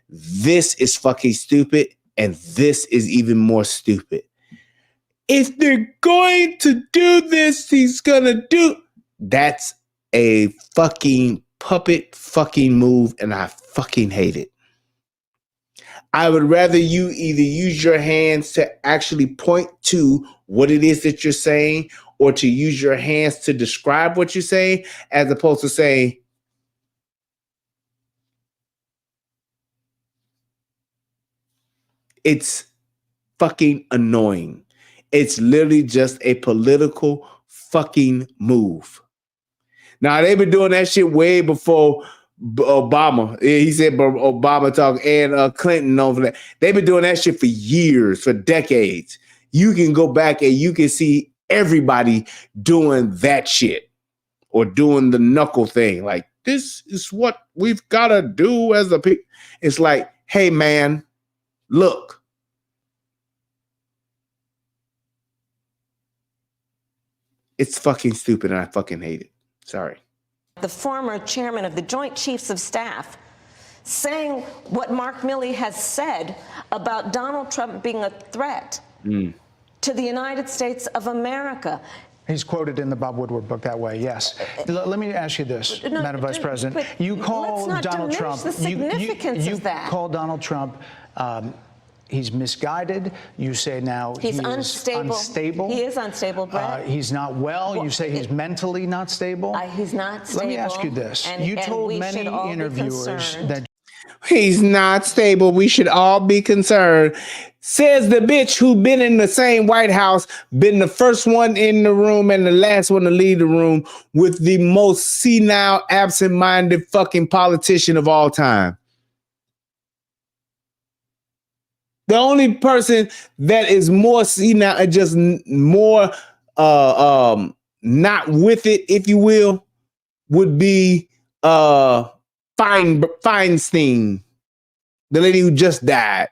This is fucking stupid, and this is even more stupid. If they're going to do this, he's gonna do... That's a fucking puppet fucking move, and I fucking hate it. I would rather you either use your hands to actually point to what it is that you're saying or to use your hands to describe what you're saying as opposed to saying, it's fucking annoying. It's literally just a political fucking move. Now, they've been doing that shit way before Obama. He said Obama talk and Clinton over that. They've been doing that shit for years, for decades. You can go back and you can see everybody doing that shit or doing the knuckle thing. Like, this is what we've got to do as a people. It's like, hey, man, look. It's fucking stupid and I fucking hate it. Sorry. The former chairman of the Joint Chiefs of Staff saying what Mark Milley has said about Donald Trump being a threat to the United States of America. He's quoted in the Bob Woodward book that way, yes. Let me ask you this, Madam Vice President. You call Donald Trump... The significance you of that. call Donald Trump... he's misguided. You say now he's unstable. He is unstable, Brett. He's not well. You say he's mentally not stable. He's not stable. Let me ask you this. You told many interviewers that he's not stable. We should all be concerned. Says the bitch who been in the same White House, been the first one in the room and the last one to leave the room with the most senile, absent-minded fucking politician of all time. The only person that is more senile and just more not with it, if you will, would be Feinstein, the lady who just died,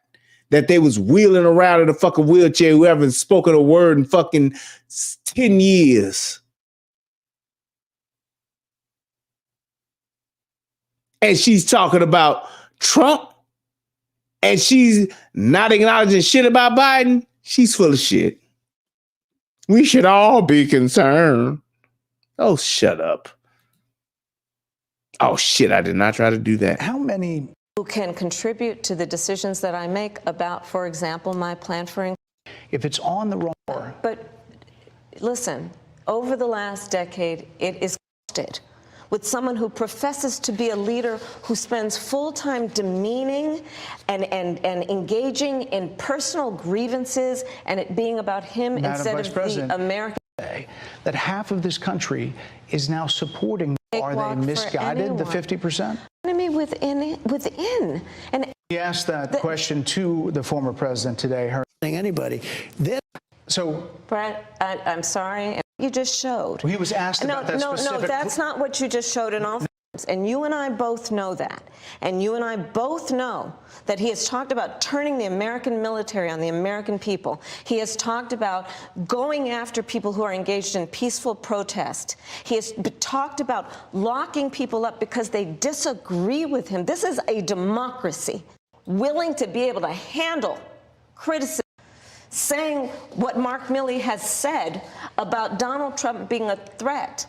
that they was wheeling around in a fucking wheelchair, who haven't spoken a word in fucking 10 years. And she's talking about Trump. And she's not acknowledging shit about Biden. She's full of shit. We should all be concerned. Oh, shut up. Oh, shit, I did not try to do that. How many who can contribute to the decisions that I make about, for example, my plan for... If it's on the wrong... But listen, over the last decade, it is costed. With someone who professes to be a leader who spends full time demeaning and engaging in personal grievances and it being about him instead of the American. That half of this country is now supporting. Are they misguided, the 50%? Enemy within. And we asked that question to the former president today. Anybody. So, Brett, I'm sorry. You just showed. He was asked about that specific... No, that's not what you just showed. And all And you and I both know that. And you and I both know that he has talked about turning the American military on the American people. He has talked about going after people who are engaged in peaceful protest. He has talked about locking people up because they disagree with him. This is a democracy willing to be able to handle criticism. Saying what Mark Milley has said about Donald Trump being a threat.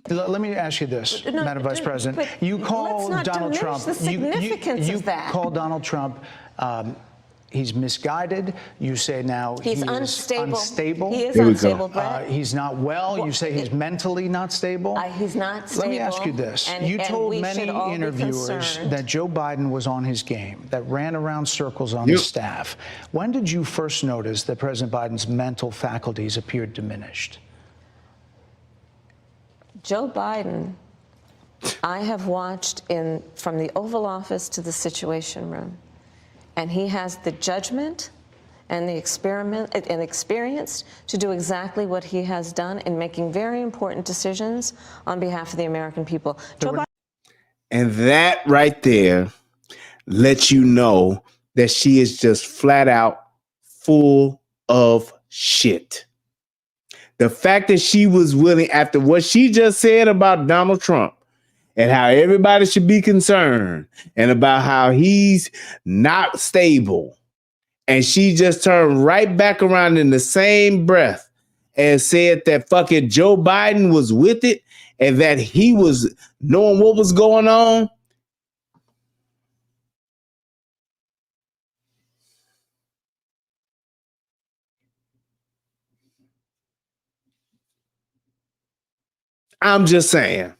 Let me ask you this, Madam Vice President. You call Donald Trump. The significance you of that. call Donald Trump. He's misguided. You say now he's unstable. He is unstable, Brett. He's not well. You say he's mentally not stable. He's not stable. Let me ask you this. You told many interviewers that Joe Biden was on his game, that ran around circles on his staff. When did you first notice that President Biden's mental faculties appeared diminished? Joe Biden, I have watched from the Oval Office to the Situation Room, and he has the judgment and the experience to do exactly what he has done in making very important decisions on behalf of the American people. And that right there lets you know that she is just flat out full of shit. The fact that she was willing, after what she just said about Donald Trump and how everybody should be concerned and about how he's not stable, and she just turned right back around in the same breath and said that fucking Joe Biden was with it and that he was knowing what was going on. I'm just saying,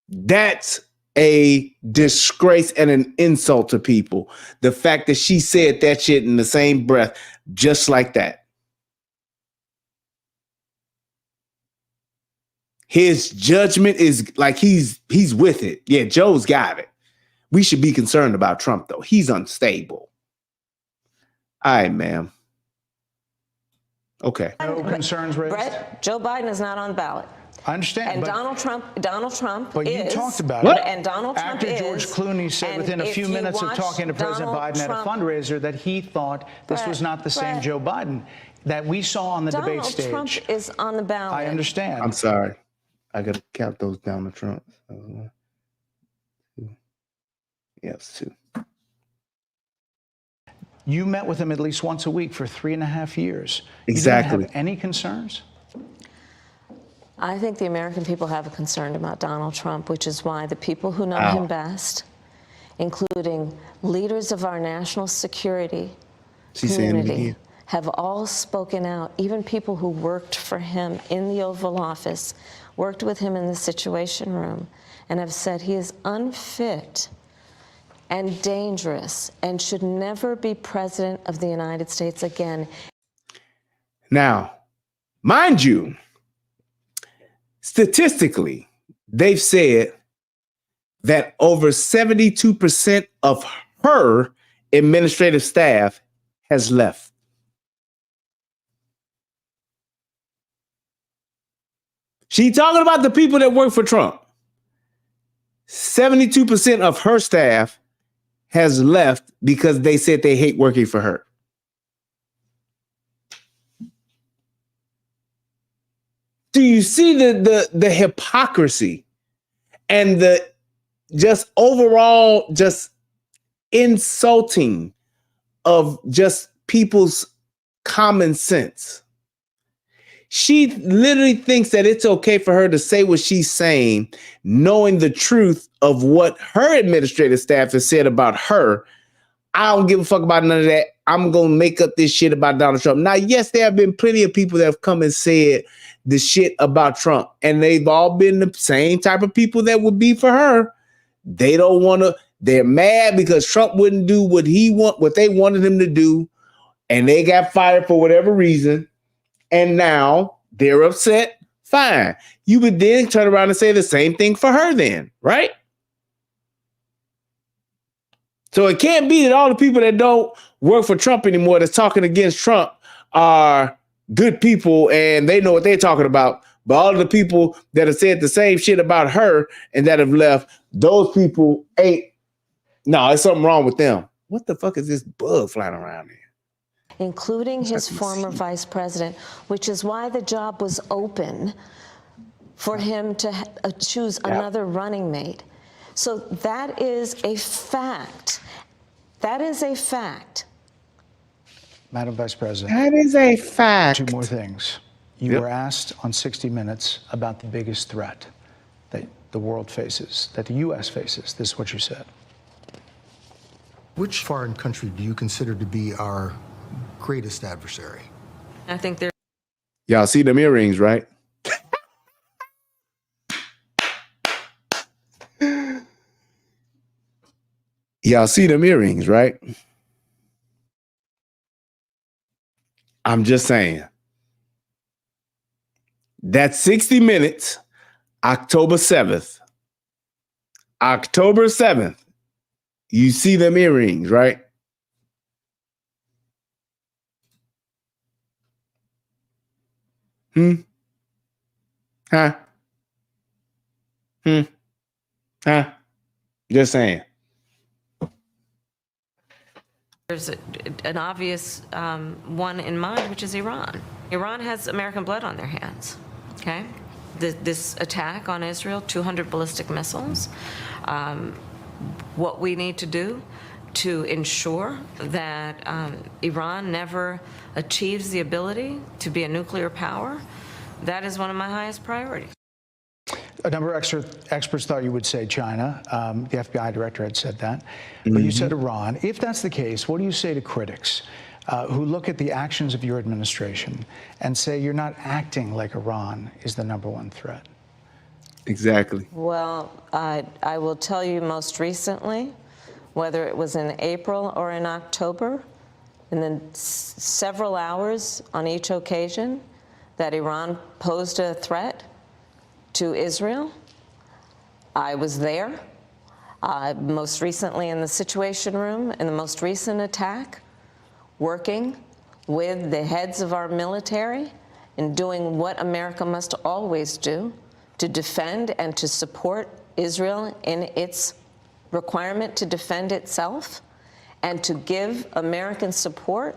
that's a disgrace and an insult to people. The fact that she said that shit in the same breath, just like that. His judgment is like he's with it. Yeah, Joe's got it. We should be concerned about Trump, though. He's unstable. All right, ma'am. Okay. No concerns raised? Brett, Joe Biden is not on the ballot. I understand. And Donald Trump but is. You talked about it. What? And Donald Trump After George Clooney said within a few minutes of talking to President Biden at a fundraiser that he thought this was not the same Joe Biden that we saw on the debate stage. Donald Trump is on the ballot. I understand. I'm sorry. I got to count those down to Trump. Yes, two. You met with him at least once a week for 3.5 years. Exactly. You didn't have any concerns? I think the American people have a concern about Donald Trump, which is why the people who know him best, including leaders of our national security community, have all spoken out. Even people who worked for him in the Oval Office, worked with him in the Situation Room, and have said he is unfit and dangerous and should never be president of the United States again. Now, mind you, statistically, they've said that over 72% of her administrative staff has left. She talking about the people that work for Trump. 72% of her staff has left because they said they hate working for her. Do you see the hypocrisy and the just overall just insulting of just people's common sense? She literally thinks that it's okay for her to say what she's saying, knowing the truth of what her administrative staff has said about her. I don't give a fuck about none of that. I'm going to make up this shit about Donald Trump. Now, yes, there have been plenty of people that have come and said the shit about Trump, and they've all been the same type of people that would be for her. They don't want to, they're mad because Trump wouldn't do what they wanted him to do, and they got fired for whatever reason. And now they're upset. Fine. You would then turn around and say the same thing for her then, right? So it can't be that all the people that don't work for Trump anymore that's talking against Trump are good people and they know what they're talking about, But all the people that have said the same shit about her and that have left, those people ain't. No, there's something wrong with them. What the fuck is this bug flying around here? Including his former vice president, which is why the job was open for him to choose another running mate. So that is a fact. That is a fact. Madam Vice President. That is a fact. Two more things. You were asked on 60 Minutes about the biggest threat that the world faces, that the U.S. faces. This is what you said. Which foreign country do you consider to be our greatest adversary? I think there. Y'all see them earrings, right? Y'all see them earrings, right? I'm just saying. That's 60 Minutes, October 7th. October 7th. You see them earrings, right? Huh? Huh? Just saying. There's an obvious one in mind, which is Iran. Iran has American blood on their hands, okay? This attack on Israel, 200 ballistic missiles. What we need to do to ensure that Iran never achieves the ability to be a nuclear power, that is one of my highest priorities. A number of experts thought you would say China. The FBI director had said that. But you said Iran. If that's the case, what do you say to critics who look at the actions of your administration and say you're not acting like Iran is the #1 threat? Exactly. Well, I will tell you most recently, whether it was in April or in October, in the several hours on each occasion that Iran posed a threat to Israel, I was there. Most recently in the Situation Room, in the most recent attack, working with the heads of our military and doing what America must always do to defend and to support Israel in its requirement to defend itself and to give American support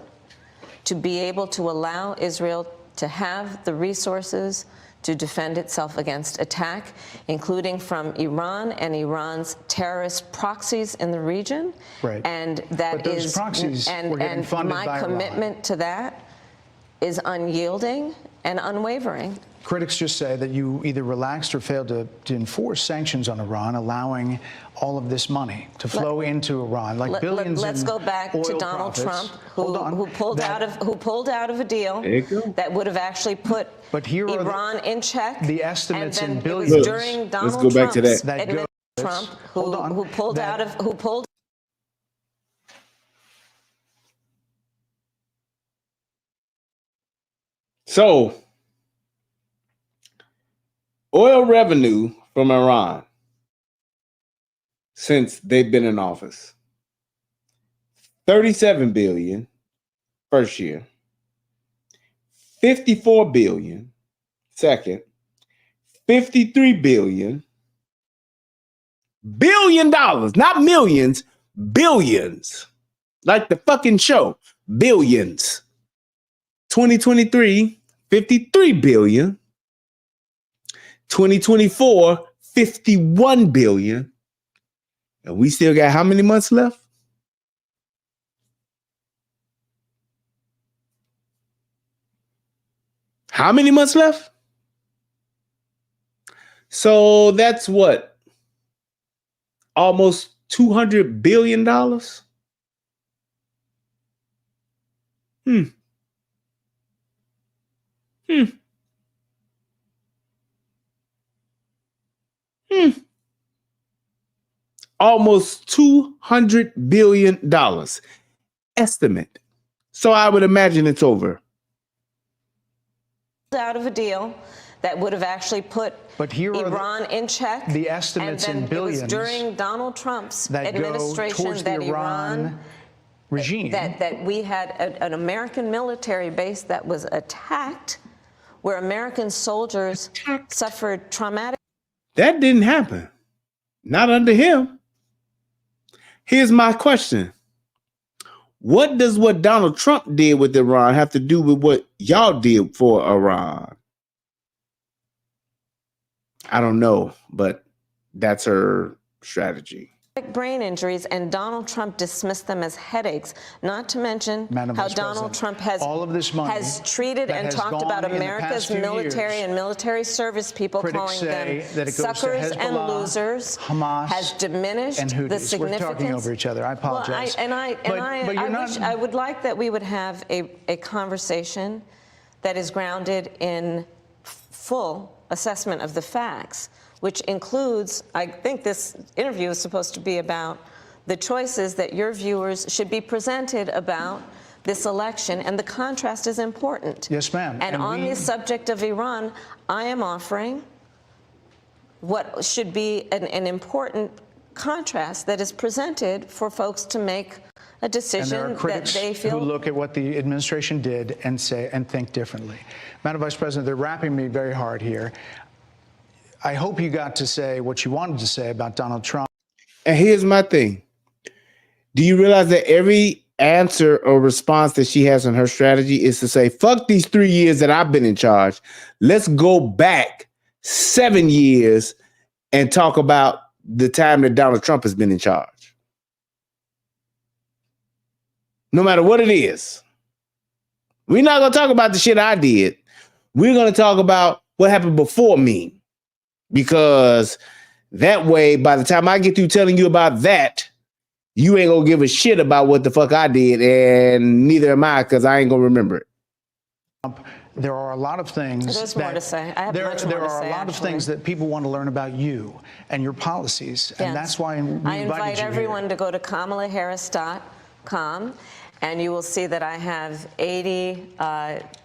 to be able to allow Israel to have the resources to defend itself against attack, including from Iran and Iran's terrorist proxies in the region. Right. And that but those is, proxies were getting funded by my commitment to that is unyielding and unwavering. Critics just say that you either relaxed or failed to enforce sanctions on Iran, allowing all of this money to flow into Iran, like billions. Let's go back to Donald Trump, who pulled out of a deal that would have actually put Iran in check. The estimates in billions. It was during Donald Let's go back to Trump's that. administration, Trump, who pulled out of So, oil revenue from Iran since they've been in office, 37 billion first year, 54 billion second, 53 billion dollars, not millions, billions, like the fucking show, billions. 2023, 53 billion. 2024, 51 billion. And we still got how many months left? How many months left? So that's what? Almost $200 billion? Almost $200 billion estimate. So I would imagine it's over. Out of a deal that would have actually put Iran in check. The estimates in billions. It was during Donald Trump's that administration go towards that the Iran regime. That we had an American military base that was attacked where American soldiers suffered traumatic. That didn't happen. Not under him. Here's my question. What does what Donald Trump did with Iran have to do with what y'all did for Iran? I don't know, but that's her strategy. Brain injuries, and Donald Trump dismissed them as headaches, not to mention how Donald Trump has all of this money has treated and talked about America's military and military service people, calling them suckers and losers, Hamas, has diminished and the significance. We're talking over each other. I apologize. Well, I would like that we would have a conversation that is grounded in full assessment of the facts, which includes, I think this interview is supposed to be about the choices that your viewers should be presented about this election, and the contrast is important. Yes, ma'am. And on the subject of Iran, I am offering what should be an important contrast that is presented for folks to make a decision that they feel. Who look at what the administration did and say and think differently. Madam Vice President, they're wrapping me very hard here. I hope you got to say what you wanted to say about Donald Trump. And here's my thing. Do you realize that every answer or response that she has in her strategy is to say, fuck these 3 years that I've been in charge. Let's go back 7 years and talk about the time that Donald Trump has been in charge. No matter what it is. We're not going to talk about the shit I did. We're going to talk about what happened before me. Because that way, by the time I get through telling you about that, you ain't gonna give a shit about what the fuck I did, and neither am I, because I ain't gonna remember it. There are a lot of things. There's more to say. I have much more to say. There are a lot of things that people want to learn about you and your policies, and that's why I invite everyone to go to KamalaHarris.com. And you will see that I have 80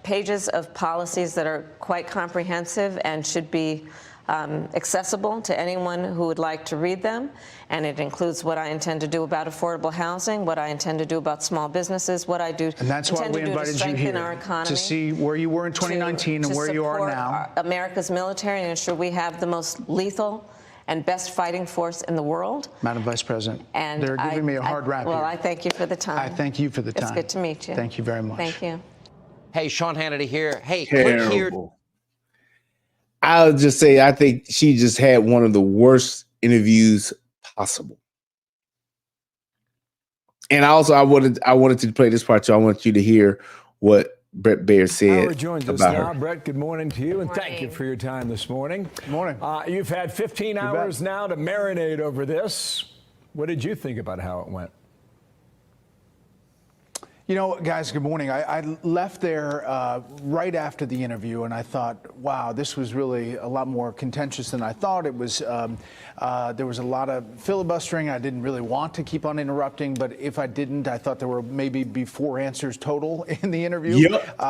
pages of policies that are quite comprehensive and should be accessible to anyone who would like to read them. And it includes what I intend to do about affordable housing, what I intend to do about small businesses, what I do and that's why we invited you here our economy, to see where you were in 2019 and where you are now. America's military and ensure we have the most lethal and best fighting force in the world. Madam Vice President, and they're giving me a hard rap Well, here. I thank you for the time. I thank you for the time. It's good to meet you. Thank you very much. Thank you. Hey, Sean Hannity here. Hey, Terrible. click here. I'll just say, I think she just had one of the worst interviews possible. And also, I wanted to play this part too. I want you to hear what Brett Baier said Howard joins us about now. her. Brett, good morning to you, and thank you for your time this morning. Good morning. You've had 15 hours now to marinate over this. What did you think about how it went? You know, guys, good morning. I left there right after the interview, and I thought, wow, this was really a lot more contentious than I thought. It was there was a lot of filibustering. I didn't really want to keep on interrupting, but if I didn't, I thought there were maybe be 4 answers total in the interview. Yep.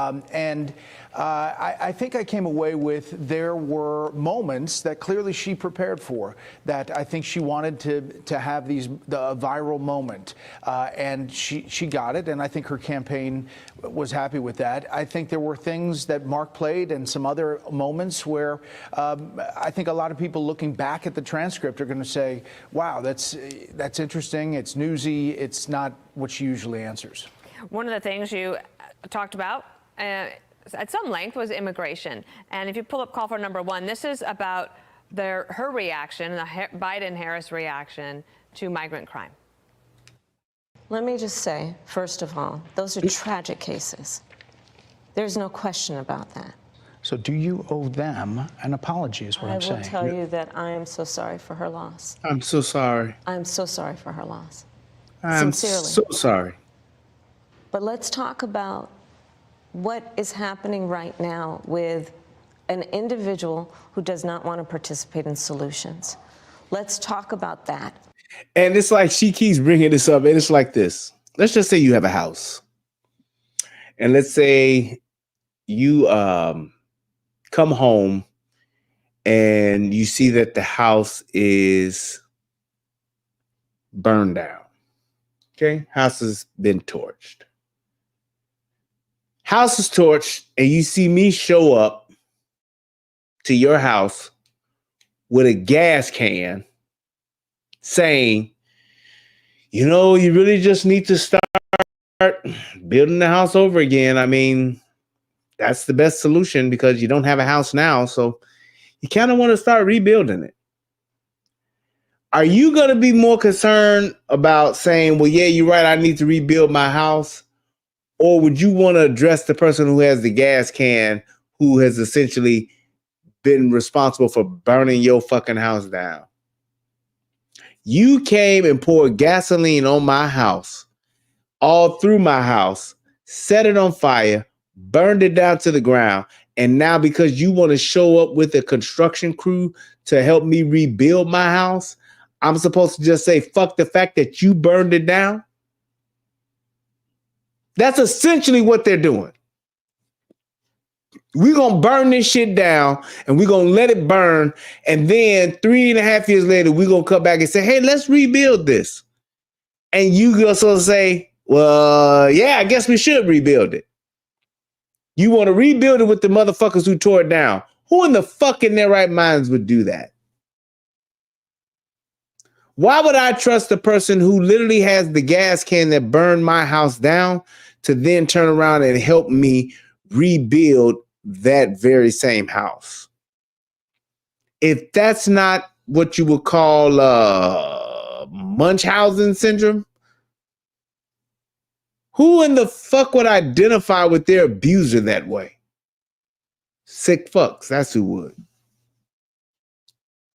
I think I came away with there were moments that clearly she prepared for, that I think she wanted to have the viral moment, and she got it, and I think her campaign was happy with that. I think there were things that Mark played and some other moments where I think a lot of people looking back at the transcript are going to say, wow, that's interesting, it's newsy, it's not what she usually answers. One of the things you talked about at some length was immigration. And if you pull up call for number 1, this is about her reaction, the Biden-Harris reaction to migrant crime. Let me just say, first of all, those are tragic cases. There's no question about that. So do you owe them an apology is what I'm saying. I will tell you that I am so sorry for her loss. I'm so sorry. I'm so sorry for her loss. I'm Sincerely. so sorry. But let's talk about what is happening right now with an individual who does not want to participate in solutions. Let's talk about that. And it's like she keeps bringing this up, and it's like this. Let's just say you have a house. And let's say you come home and you see that the house is burned down. Okay? House has been torched. House is torched, and you see me show up to your house with a gas can saying, you know, you really just need to start building the house over again. I mean, that's the best solution because you don't have a house now. So you kind of want to start rebuilding it. Are you going to be more concerned about saying, well, yeah, you're right, I need to rebuild my house? Or would you want to address the person who has the gas can, who has essentially been responsible for burning your fucking house down? You came and poured gasoline on my house, all through my house, set it on fire, burned it down to the ground. And now because you want to show up with a construction crew to help me rebuild my house, I'm supposed to just say, fuck the fact that you burned it down? That's essentially what they're doing. We're going to burn this shit down and we're going to let it burn. And then 3.5 years later, we're going to come back and say, hey, let's rebuild this. And you also say, well, yeah, I guess we should rebuild it. You want to rebuild it with the motherfuckers who tore it down. Who in the fuck in their right minds would do that? Why would I trust the person who literally has the gas can that burned my house down to then turn around and help me rebuild that very same house? If that's not what you would call Munchausen syndrome, who in the fuck would identify with their abuser that way? Sick fucks, that's who would.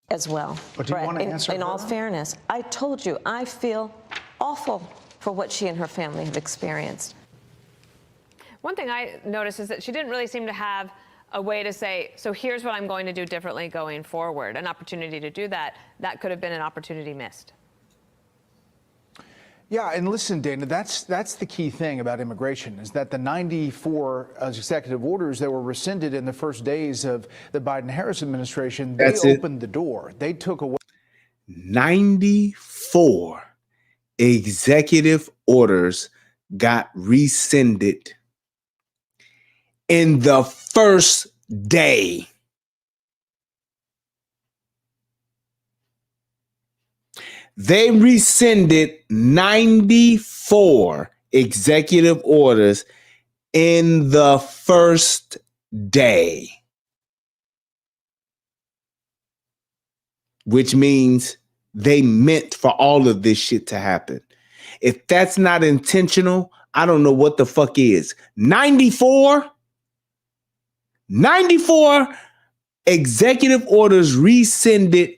As well. But do you want to answer in all fairness, I told you, I feel awful for what she and her family have experienced. One thing I noticed is that she didn't really seem to have a way to say, so here's what I'm going to do differently going forward, an opportunity to do that. That could have been an opportunity missed. Yeah, and listen, Dana, that's the key thing about immigration is that the 94 executive orders that were rescinded in the first days of the Biden-Harris administration, they opened the door. They took away 94 executive orders got rescinded in the first day. They rescinded 94 executive orders in the first day, which means they meant for all of this shit to happen. If that's not intentional, I don't know what the fuck is. 94 executive orders rescinded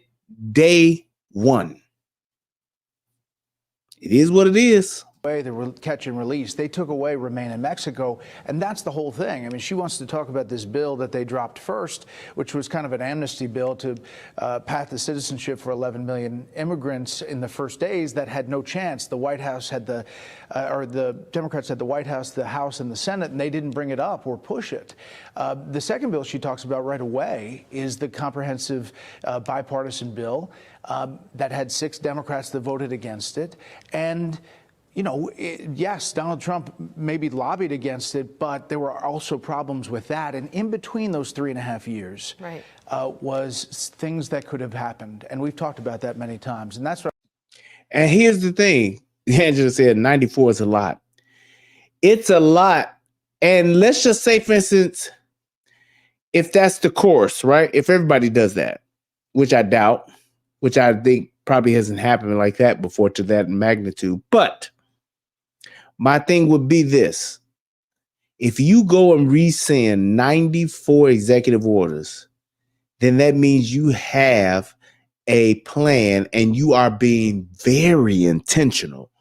day one. It is what it is. The catch and release, they took away Remain in Mexico, and that's the whole thing. I mean, she wants to talk about this bill that they dropped first, which was kind of an amnesty bill to path the citizenship for 11 million immigrants in the first days that had no chance. The White House had the Democrats had the White House, the House, and the Senate, and they didn't bring it up or push it. The second bill she talks about right away is the comprehensive bipartisan bill that had 6 Democrats that voted against it, and you know, yes, Donald Trump maybe lobbied against it, but there were also problems with that. And in between those 3.5 years was things that could have happened. And we've talked about that many times. And that's what. And here's the thing. Angela said 94 is a lot. It's a lot. And let's just say, for instance, if that's the course, right? If everybody does that, which I doubt, which I think probably hasn't happened like that before to that magnitude. But my thing would be this. If you go and rescind 94 executive orders, then that means you have a plan and you are being very intentional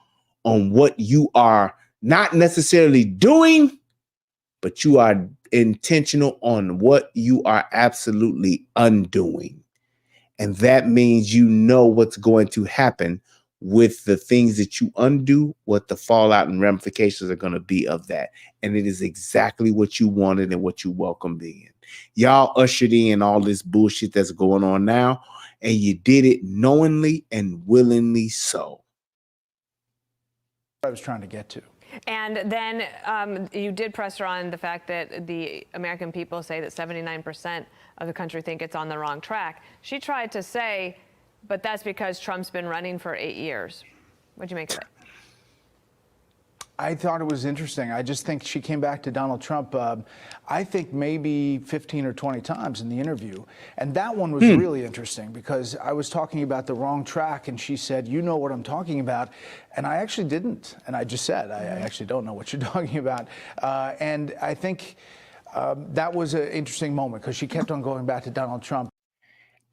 on what you are not necessarily doing, but you are intentional on what you are absolutely undoing. And that means you know what's going to happen with the things that you undo, what the fallout and ramifications are going to be of that. And it is exactly what you wanted and what you welcomed in. Y'all ushered in all this bullshit that's going on now, and you did it knowingly and willingly so. I was trying to get to. And then you did press her on the fact that the American people say that 79% of the country think it's on the wrong track. She tried to say, but that's because Trump's been running for 8 years. What'd you make of it? I thought it was interesting. I just think she came back to Donald Trump, I think maybe 15 or 20 times in the interview. And that one was really interesting because I was talking about the wrong track and she said, you know what I'm talking about. And I actually didn't. And I just said, I actually don't know what you're talking about. And I think that was an interesting moment because she kept on going back to Donald Trump.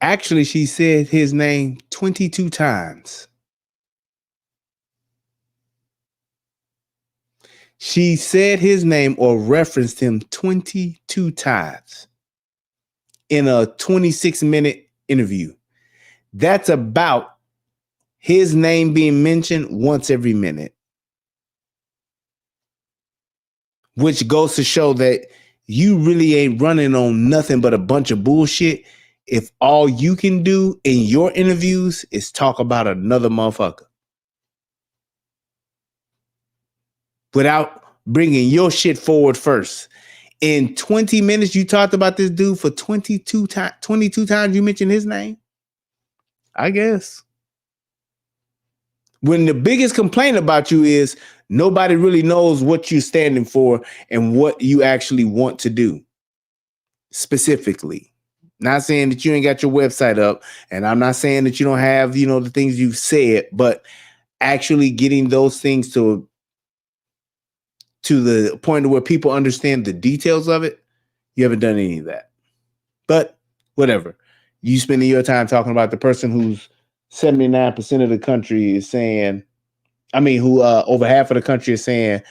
Actually, she said his name 22 times. She said his name or referenced him 22 times in a 26-minute interview. That's about his name being mentioned once every minute, which goes to show that you really ain't running on nothing but a bunch of bullshit if all you can do in your interviews is talk about another motherfucker without bringing your shit forward first. In 20 minutes, you talked about this dude for 22 times you mentioned his name? I guess. When the biggest complaint about you is nobody really knows what you're standing for and what you actually want to do. Specifically. Not saying that you ain't got your website up, and I'm not saying that you don't have, the things you've said, but actually getting those things to the point where people understand the details of it, you haven't done any of that. But whatever. You spending your time talking about the person who's 79% of the country is saying, who over half of the country is saying,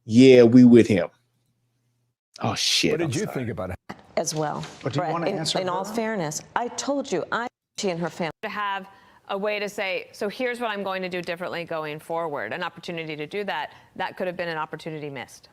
yeah, we with him. Oh, shit. What did you think about it? As well. But do you want to answer in all fairness, I told you, she and her family. To have a way to say, so here's what I'm going to do differently going forward, an opportunity to do that, that could have been an opportunity missed.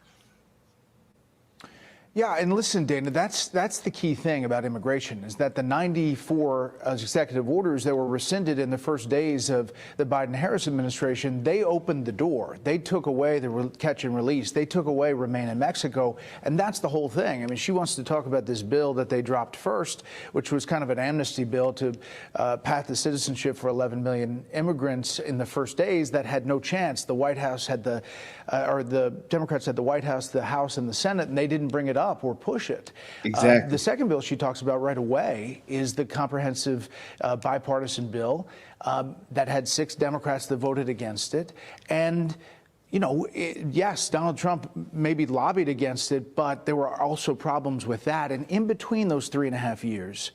Yeah, and listen, Dana, that's the key thing about immigration is that the 94 executive orders that were rescinded in the first days of the Biden-Harris administration, they opened the door. They took away the catch and release. They took away Remain in Mexico, and that's the whole thing. She wants to talk about this bill that they dropped first, which was kind of an amnesty bill to path the citizenship for 11 million immigrants in the first days that had no chance. The White House had the Democrats had the White House, the House, and the Senate, and they didn't bring it up or push it. Exactly. The second bill she talks about right away is the comprehensive bipartisan bill that had 6 Democrats that voted against it. And, yes, Donald Trump maybe lobbied against it, but there were also problems with that. And in between those 3.5 years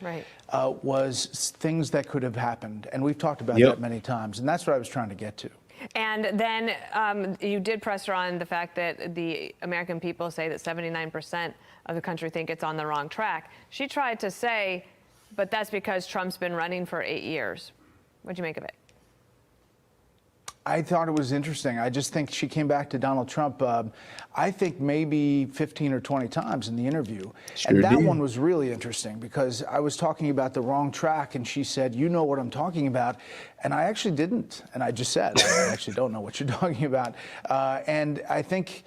was things that could have happened. And we've talked about that many times. And that's what I was trying to get to. And then you did press her on the fact that the American people say that 79% of the country think it's on the wrong track. She tried to say, but that's because Trump's been running for 8 years. What'd you make of it? I thought it was interesting. I just think she came back to Donald Trump, I think maybe 15 or 20 times in the interview. And that one was really interesting because I was talking about the wrong track and she said, you know what I'm talking about. And I actually didn't. And I just said, I actually don't know what you're talking about. And I think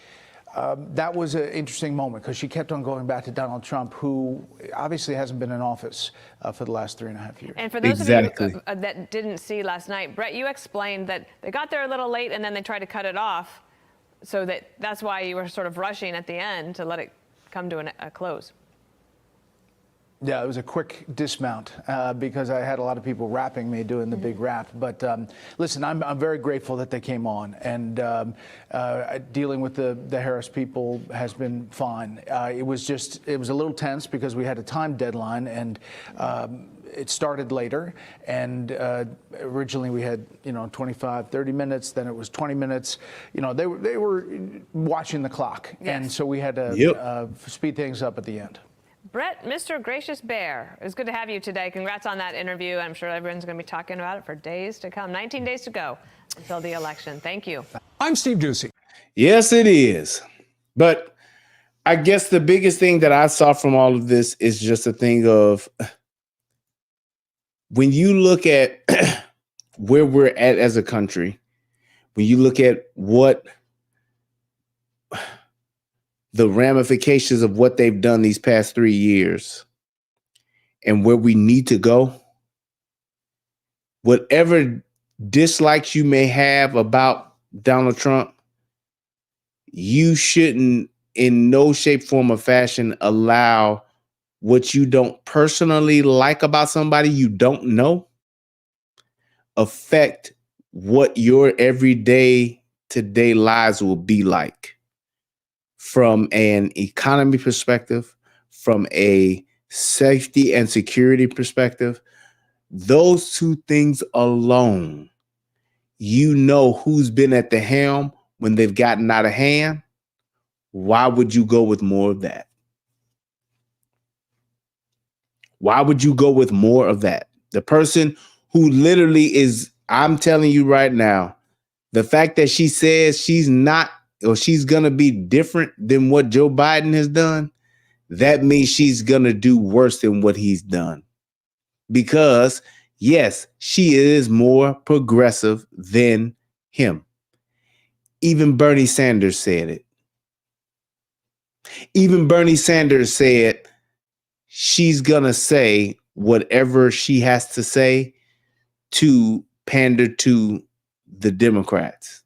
that was an interesting moment because she kept on going back to Donald Trump, who obviously hasn't been in office for the last 3.5 years. And for those of you that didn't see last night, Brett, you explained that they got there a little late and then they tried to cut it off. So that's why you were sort of rushing at the end to let it come to a close. Yeah, it was a quick dismount because I had a lot of people rapping me doing the big rap. But listen, I'm very grateful that they came on, and dealing with the Harris people has been fine. It was a little tense because we had a time deadline, and it started later. And originally we had 25, 30 minutes. Then it was 20 minutes. They were watching the clock, and so we had to speed things up at the end. Brett, Mr. Gracious Baier, it was good to have you today. Congrats on that interview. I'm sure everyone's going to be talking about it for days to come. 19 days to go until the election. Thank you. I'm Steve Doocy. Yes, it is. But I guess the biggest thing that I saw from all of this is just a thing of when you look at where we're at as a country, when you look at what the ramifications of what they've done these past 3 years and where we need to go, whatever dislikes you may have about Donald Trump, you shouldn't in no shape, form, or fashion allow what you don't personally like about somebody you don't know affect what your everyday today lives will be like from an economy perspective, from a safety and security perspective. Those two things alone, you know who's been at the helm when they've gotten out of hand. Why would you go with more of that? Why would you go with more of that? The person who literally is, I'm telling you right now, the fact that she says she's not, or she's going to be different than what Joe Biden has done, that means she's going to do worse than what he's done. Because, yes, she is more progressive than him. Even Bernie Sanders said it. Even Bernie Sanders said she's going to say whatever she has to say to pander to the Democrats.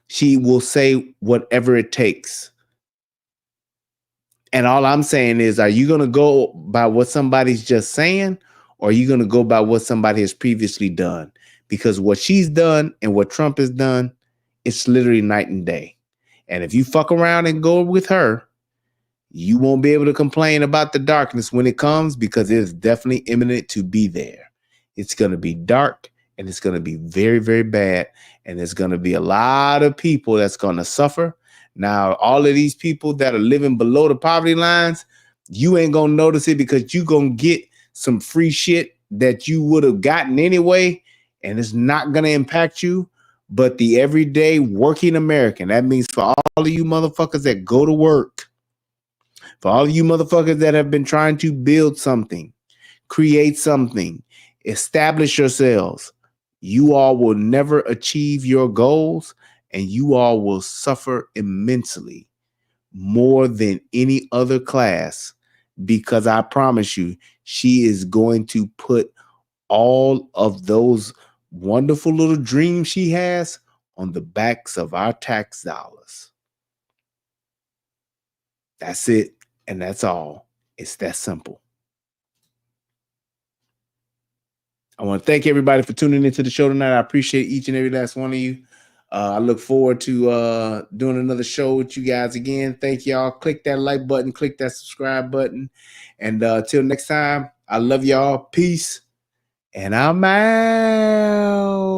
She will say whatever it takes. And all I'm saying is, are you going to go by what somebody's just saying, or are you going to go by what somebody has previously done? Because what she's done and what Trump has done, it's literally night and day. And if you fuck around and go with her, you won't be able to complain about the darkness when it comes, because it is definitely imminent to be there. It's going to be dark, and it's going to be very, very bad. And there's going to be a lot of people that's going to suffer. Now, all of these people that are living below the poverty lines, you ain't going to notice it because you're going to get some free shit that you would have gotten anyway, and it's not going to impact you. But the everyday working American, that means for all of you motherfuckers that go to work, for all of you motherfuckers that have been trying to build something, create something, establish yourselves, you all will never achieve your goals, and you all will suffer immensely more than any other class, because I promise you, she is going to put all of those wonderful little dreams she has on the backs of our tax dollars. That's it. And that's all. It's that simple. I want to thank everybody for tuning into the show tonight. I appreciate each and every last one of you. I look forward to doing another show with you guys again. Thank y'all. Click that like button. Click that subscribe button. And till next time, I love y'all. Peace. And I'm out.